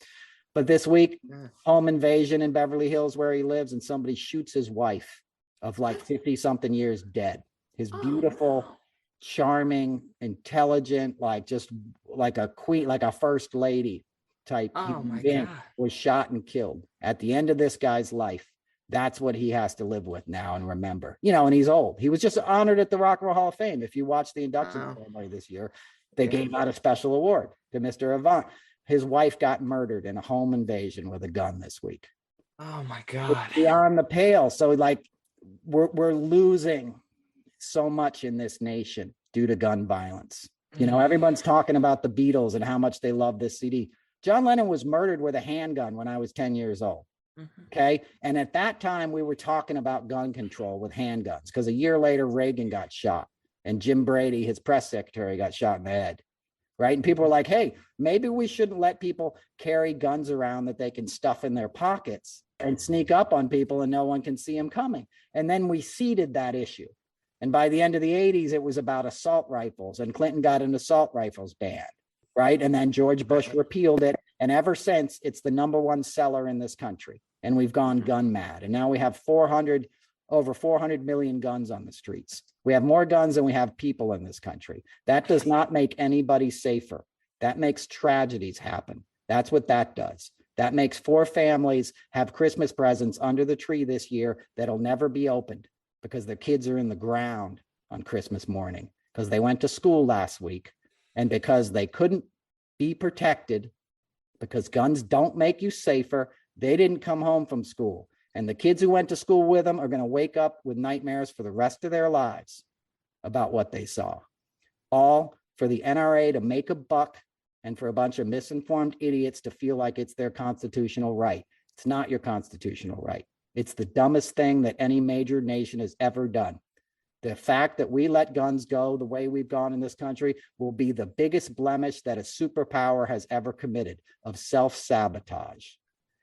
But this week, home invasion in Beverly Hills where he lives, and somebody shoots his wife of like 50 something years dead. His beautiful, charming, intelligent, like just like a queen, like a first lady type being was shot and killed at the end of this guy's life. That's what he has to live with now and remember, you know, and he's old. He was just honored at the Rock and Roll Hall of Fame. If you watch the induction ceremony this year, they gave out a special award to Mr. Avant. His wife got murdered in a home invasion with a gun this week. Oh my God. It's beyond the pale. So like we're losing so much in this nation due to gun violence. You know, everyone's talking about the Beatles and how much they love this CD. John Lennon was murdered with a handgun when I was 10 years old. Okay. And at that time, we were talking about gun control with handguns, because a year later, Reagan got shot and Jim Brady, his press secretary, got shot in the head. Right. And people were like, hey, maybe we shouldn't let people carry guns around that they can stuff in their pockets and sneak up on people and no one can see them coming. And then we ceded that issue. And by the end of the 80s, it was about assault rifles, and Clinton got an assault rifles ban. Right. And then George Bush repealed it. And ever since, it's the #1 seller in this country. And we've gone gun mad. And now we have over 400 million guns on the streets. We have more guns than we have people in this country. That does not make anybody safer. That makes tragedies happen. That's what that does. That makes 4 families have Christmas presents under the tree this year that'll never be opened because their kids are in the ground on Christmas morning because they went to school last week and because they couldn't be protected because guns don't make you safer. They didn't come home from school. And the kids who went to school with them are going to wake up with nightmares for the rest of their lives about what they saw. All for the NRA to make a buck and for a bunch of misinformed idiots to feel like it's their constitutional right. It's not your constitutional right. It's the dumbest thing that any major nation has ever done. The fact that we let guns go the way we've gone in this country will be the biggest blemish that a superpower has ever committed of self-sabotage.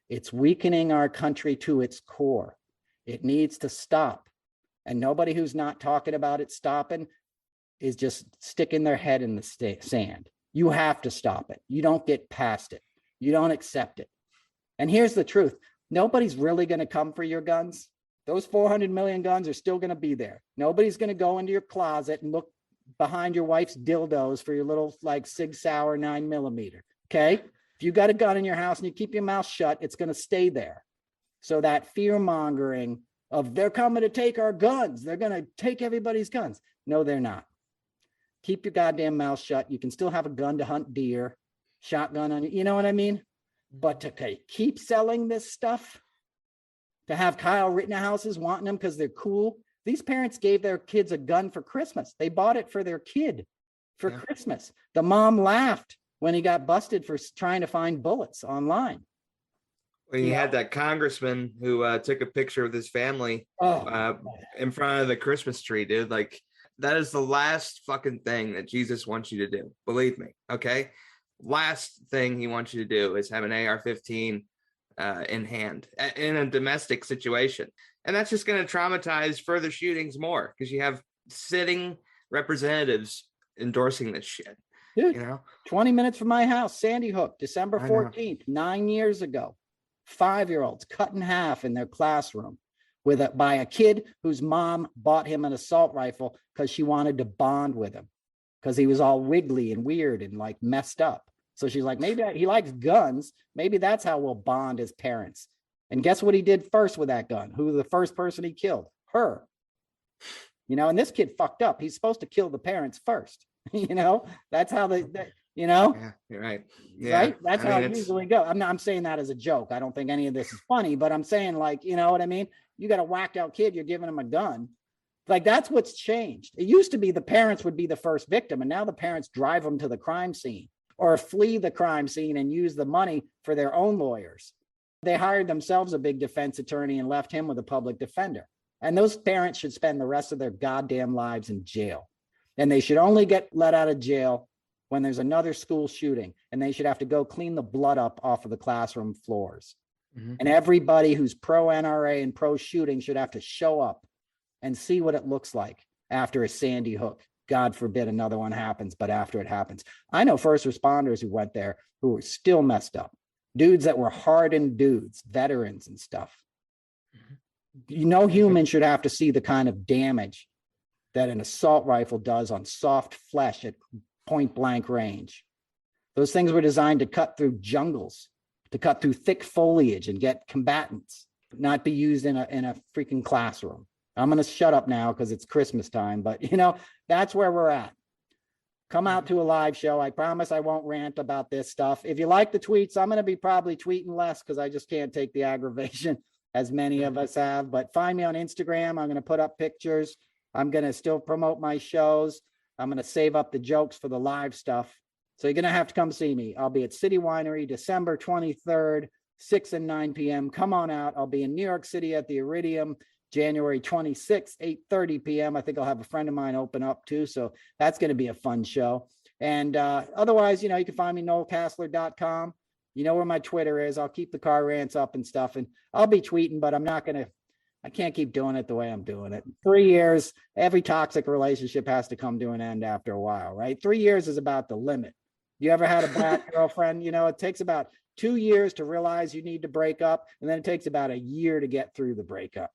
It's weakening our country to its core. It needs to stop. And nobody who's not talking about it stopping is just sticking their head in the sand. You have to stop it. You don't get past it. You don't accept it. And here's the truth. Nobody's really going to come for your guns. Those 400 million guns are still going to be there. Nobody's going to go into your closet and look behind your wife's dildos for your little like Sig Sauer 9mm. Okay. If you got a gun in your house and you keep your mouth shut, it's going to stay there. So that fear mongering of they're coming to take our guns, they're going to take everybody's guns. No, they're not. Keep your goddamn mouth shut. You can still have a gun to hunt deer, shotgun on you. You know what I mean? But to keep selling this stuff, to have Kyle Rittenhouses wanting them because they're cool. These parents gave their kids a gun for Christmas. They bought it for their kid for Christmas. The mom laughed when he got busted for trying to find bullets online. When you had that congressman who took a picture of his family in front of the Christmas tree, dude. Like, that is the last fucking thing that Jesus wants you to do. Believe me, okay? Last thing he wants you to do is have an AR-15 in hand in a domestic situation. And that's just going to traumatize further shootings more because you have sitting representatives endorsing this shit. Dude, you know, 20 minutes from my house, Sandy Hook, December 14th, 9 years ago. 5-year-olds cut in half in their classroom by a kid whose mom bought him an assault rifle because she wanted to bond with him because he was all wiggly and weird and like messed up. So she's like, maybe he likes guns. Maybe that's how we'll bond as parents. And guess what he did first with that gun? Who was the first person he killed? Her. And this kid fucked up. He's supposed to kill the parents first. That's how Yeah, you're right. Yeah. Right. That's how it usually goes. I'm saying that as a joke. I don't think any of this is funny, but I'm saying, like, you know what I mean? You got a whacked out kid, you're giving him a gun. Like, that's what's changed. It used to be the parents would be the first victim, and now the parents drive them to the crime scene or flee the crime scene and use the money for their own lawyers. They hired themselves a big defense attorney and left him with a public defender. And those parents should spend the rest of their goddamn lives in jail. And they should only get let out of jail when there's another school shooting, and they should have to go clean the blood up off of the classroom floors. Mm-hmm. And everybody who's pro NRA and pro shooting should have to show up and see what it looks like after a Sandy Hook. God forbid another one happens, but after it happens. I know first responders who went there who were still messed up. Dudes that were hardened dudes, veterans and stuff. No human should have to see the kind of damage that an assault rifle does on soft flesh at point blank range. Those things were designed to cut through jungles, to cut through thick foliage and get combatants, not be used in a freaking classroom. I'm going to shut up now because it's Christmas time, but that's where we're at. Come out to a live show. I promise I won't rant about this stuff. If you like the tweets, I'm going to be probably tweeting less because I just can't take the aggravation as many of us have, but find me on Instagram. I'm going to put up pictures. I'm going to still promote my shows. I'm going to save up the jokes for the live stuff. So you're going to have to come see me. I'll be at City Winery, December 23rd, 6 and 9 p.m. Come on out. I'll be in New York City at the Iridium, January 26th, 8:30 p.m. I think I'll have a friend of mine open up too. So that's going to be a fun show. And otherwise, you can find me, noelcasler.com. You know where my Twitter is. I'll keep the car rants up and stuff. And I'll be tweeting, but I can't keep doing it the way I'm doing it. 3 years, every toxic relationship has to come to an end after a while, right? 3 years is about the limit. You ever had a bad girlfriend? It takes about 2 years to realize you need to break up. And then it takes about a year to get through the breakup.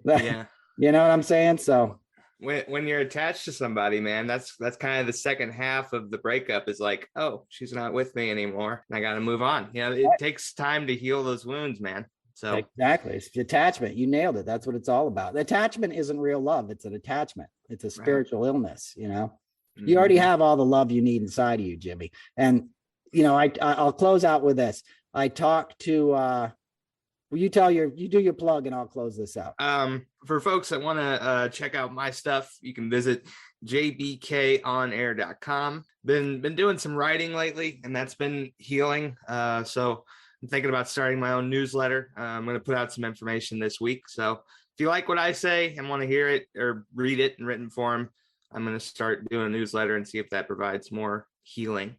Yeah. You know what I'm saying? So when you're attached to somebody, man, that's kind of the second half of the breakup is like, oh, she's not with me anymore. And I got to move on. It takes time to heal those wounds, man. So exactly. It's attachment. You nailed it. That's what it's all about. The attachment isn't real love. It's an attachment. It's a spiritual illness. You already have all the love you need inside of you, Jimmy. And, I'll close out with this. I talked to, you do your plug and I'll close this out. For folks that want to check out my stuff, you can visit jbkonair.com. Been doing some writing lately, and that's been healing. So I'm thinking about starting my own newsletter. I'm going to put out some information this week. So if you like what I say and want to hear it or read it in written form, I'm going to start doing a newsletter and see if that provides more healing.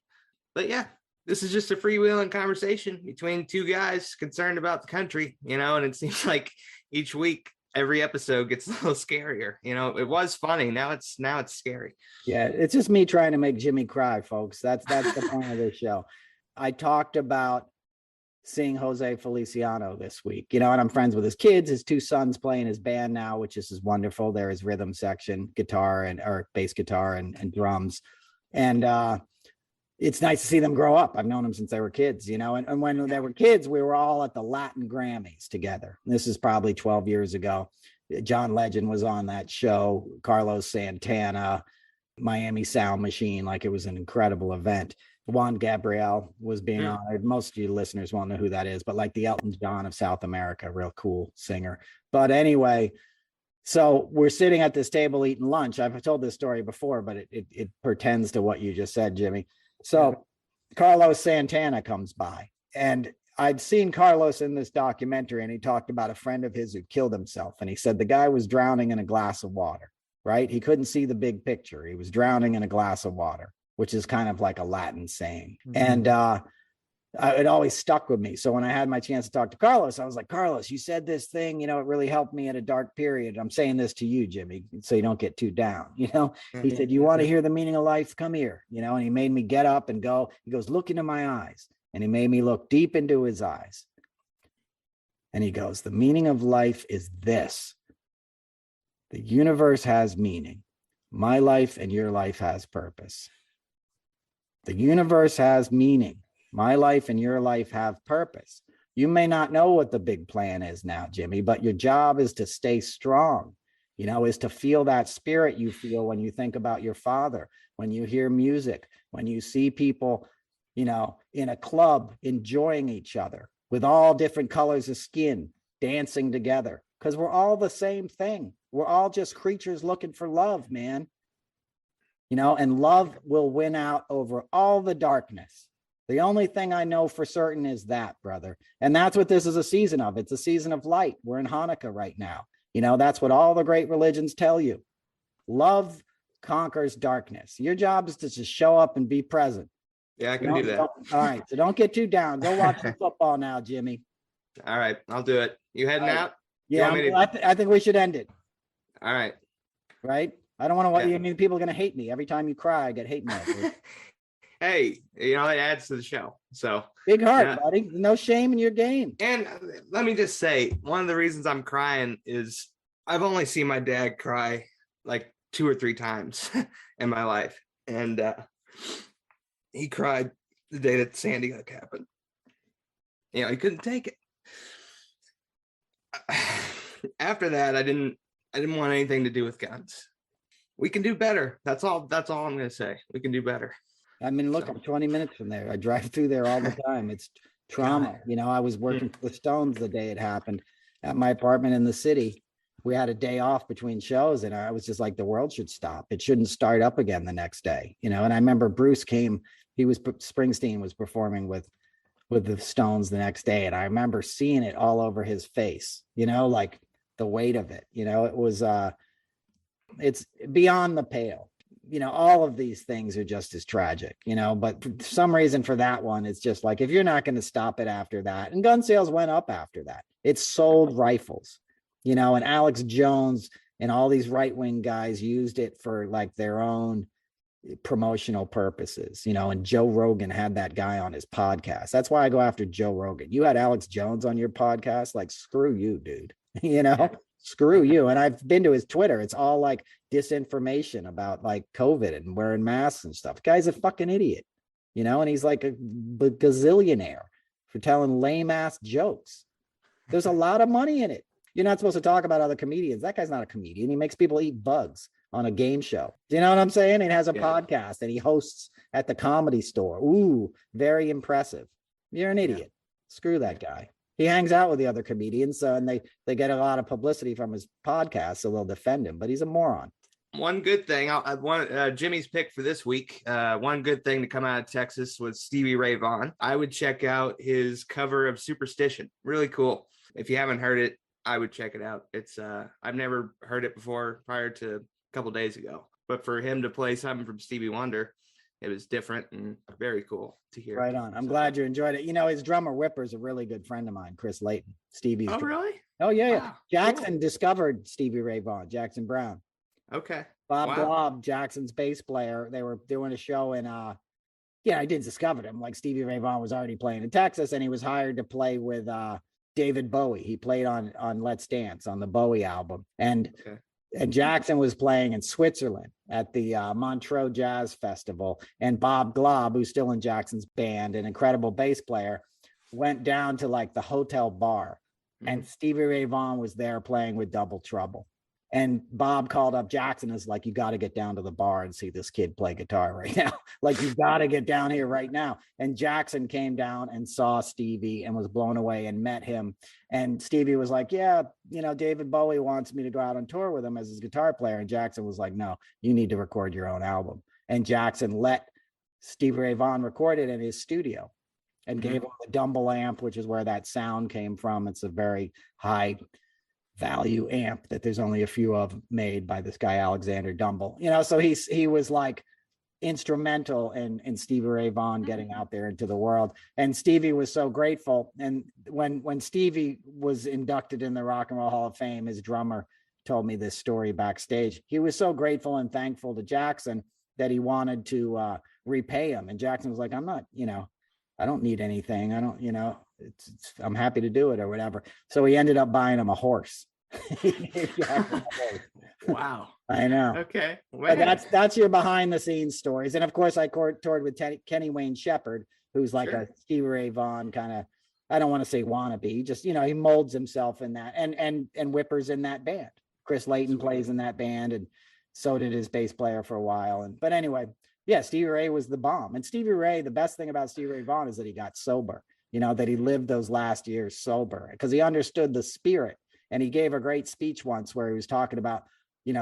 But yeah, this is just a freewheeling conversation between two guys concerned about the country, and it seems like each week, every episode gets a little scarier. It was funny. Now it's scary. Yeah. It's just me trying to make Jimmy cry, folks. That's the point of this show. I talked about seeing Jose Feliciano this week, and I'm friends with his kids. His two sons play in his band now, which is wonderful. There is rhythm section, guitar or bass guitar and drums. And it's nice to see them grow up. I've known them since they were kids, and when they were kids, we were all at the Latin Grammys together. This is probably 12 years ago. John Legend was on that show, Carlos Santana, Miami Sound Machine. Like, it was an incredible event. Juan Gabriel was being honored. Most of you listeners won't know who that is, but like the Elton John of South America, real cool singer. But anyway, so we're sitting at this table eating lunch. I've told this story before, but it pertains to what you just said, Jimmy. So Carlos Santana comes by, and I'd seen Carlos in this documentary, and he talked about a friend of his who killed himself. And he said the guy was drowning in a glass of water, right? He couldn't see the big picture. He was drowning in a glass of water, which is kind of like a Latin saying. Mm-hmm. And it always stuck with me. So when I had my chance to talk to Carlos, I was like, Carlos, you said this thing, it really helped me at a dark period. I'm saying this to you, Jimmy, so you don't get too down. He said, you want to hear the meaning of life? Come here, and he made me get up and go. He goes, look into my eyes. And he made me look deep into his eyes. And he goes, the meaning of life is this. The universe has meaning. My life and your life has purpose. The universe has meaning. My life and your life have purpose. You may not know what the big plan is now, Jimmy, but your job is to stay strong, is to feel that spirit you feel when you think about your father, when you hear music, when you see people, in a club enjoying each other with all different colors of skin, dancing together, because we're all the same thing. We're all just creatures looking for love, man. And love will win out over all the darkness. The only thing I know for certain is that, brother. And that's what this is a season of. It's a season of light. We're in Hanukkah right now. That's what all the great religions tell you. Love conquers darkness. Your job is to just show up and be present. Yeah, I can do that. All right. So don't get too down. Go watch some football now, Jimmy. All right. I'll do it. You heading out? Yeah, I think we should end it. All right. Right? I don't want to, people are going to hate me. Every time you cry, I get hate mail. Hey, it adds to the show. So big heart, buddy. No shame in your game. And let me just say, one of the reasons I'm crying is I've only seen my dad cry like 2 or 3 times in my life. And he cried the day that Sandy Hook happened. He couldn't take it. After that, I didn't want anything to do with guns. We can do better. That's all I'm going to say. We can do better. I mean, look, I'm 20 minutes from there. I drive through there all the time. It's trauma. I was working for the Stones the day it happened at my apartment in the city. We had a day off between shows, and I was just like, the world should stop. It shouldn't start up again the next day. And I remember Bruce came. Springsteen was performing with the Stones the next day, and I remember seeing it all over his face. Like the weight of it. It was it's beyond the pale. All of these things are just as tragic, but for some reason for that one, it's just like, if you're not going to stop it after that, and gun sales went up after that, it sold rifles, and Alex Jones and all these right-wing guys used it for like their own promotional purposes, and Joe Rogan had that guy on his podcast. That's why I go after Joe Rogan. You had Alex Jones on your podcast, like, screw you, dude. Screw you. And I've been to his Twitter. It's all like disinformation about like COVID and wearing masks and stuff. The guy's a fucking idiot, and he's like a gazillionaire for telling lame ass jokes. There's a lot of money in it. You're not supposed to talk about other comedians. That guy's not a comedian. He makes people eat bugs on a game show. Do you know what I'm saying? He has a podcast and he hosts at the Comedy Store. Ooh, very impressive. You're an idiot. Screw that guy. He hangs out with the other comedians, and they get a lot of publicity from his podcast, so they'll defend him. But he's a moron. One good thing, I want Jimmy's pick for this week. One good thing to come out of Texas was Stevie Ray Vaughan. I would check out his cover of Superstition. Really cool. If you haven't heard it, I would check it out. It's I've never heard it before prior to a couple days ago. But for him to play something from Stevie Wonder, it was different and very cool to hear. Right on. I'm glad you enjoyed it. His drummer Whipper is a really good friend of mine, Chris Layton. Stevie's. Oh, really? Oh, yeah. Wow, Jackson cool. discovered Stevie Ray Vaughan, Jackson Brown. Okay. Bob Glob, Jackson's bass player. They were doing a show in I didn't discover him. Like, Stevie Ray Vaughan was already playing in Texas, and he was hired to play with David Bowie. He played on Let's Dance on the Bowie album. And Jackson was playing in Switzerland at the Montreux Jazz Festival. And Bob Glob, who's still in Jackson's band, an incredible bass player, went down to like the hotel bar. And Stevie Ray Vaughan was there playing with Double Trouble. And Bob called up Jackson and was like, you got to get down to the bar and see this kid play guitar right now. Like, you got to get down here right now. And Jackson came down and saw Stevie and was blown away and met him. And Stevie was like, yeah, David Bowie wants me to go out on tour with him as his guitar player. And Jackson was like, no, you need to record your own album. And Jackson let Stevie Ray Vaughan record it in his studio and gave him the Dumble amp, which is where that sound came from. It's a very high value amp that there's only a few of made by this guy Alexander Dumble. So he was like instrumental in Stevie Ray Vaughan getting out there into the world. And Stevie was so grateful. And when Stevie was inducted in the Rock and Roll Hall of Fame, his drummer told me this story backstage. He was so grateful and thankful to Jackson that he wanted to repay him. And Jackson was like, I'm not, I don't need anything. I don't, I'm happy to do it or whatever. So he ended up buying him a horse. Wow. I know. Okay. But that's your behind the scenes stories. And of course I toured with Kenny Wayne Shepherd, who's like a Stevie Ray Vaughan kind of, I don't want to say wannabe, just, he molds himself in that, and Whipper's in that band. Chris Layton plays in that band, and so did his bass player for a while. But anyway, yeah, Stevie Ray was the bomb. And Stevie Ray, the best thing about Stevie Ray Vaughan is that he got sober, that he lived those last years sober because he understood the spirit. And he gave a great speech once where he was talking about,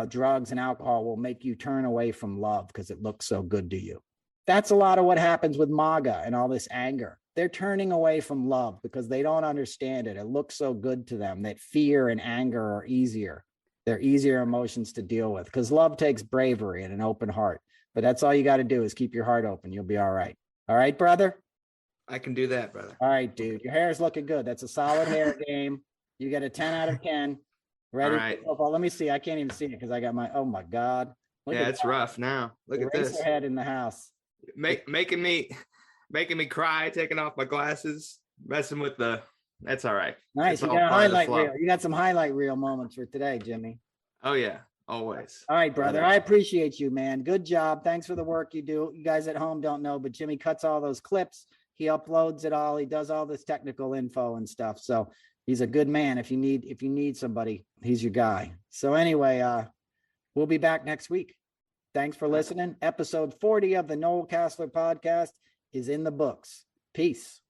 drugs and alcohol will make you turn away from love because it looks so good to you. That's a lot of what happens with MAGA and all this anger. They're turning away from love because they don't understand it. It looks so good to them that fear and anger are easier. They're easier emotions to deal with because love takes bravery and an open heart. But that's all you got to do is keep your heart open. You'll be all right. All right, brother? I can do that, brother. All right, dude. Your hair is looking good. That's a solid hair game. You get a 10 out of 10. Ready? All right. Well, let me see. I can't even see it because I got oh my God. Yeah, it's rough now. Look at this. Head in the house. Making me cry, taking off my glasses, messing with that's all right. Nice. You got a highlight reel. You got some highlight reel moments for today, Jimmy. Oh yeah, always. All right, brother. I appreciate you, man. Good job. Thanks for the work you do. You guys at home don't know, but Jimmy cuts all those clips. He uploads it all. He does all this technical info and stuff. So he's a good man. If you need somebody, he's your guy. So anyway, we'll be back next week. Thanks for listening. Episode 40 of the Noel Casler podcast is in the books. Peace.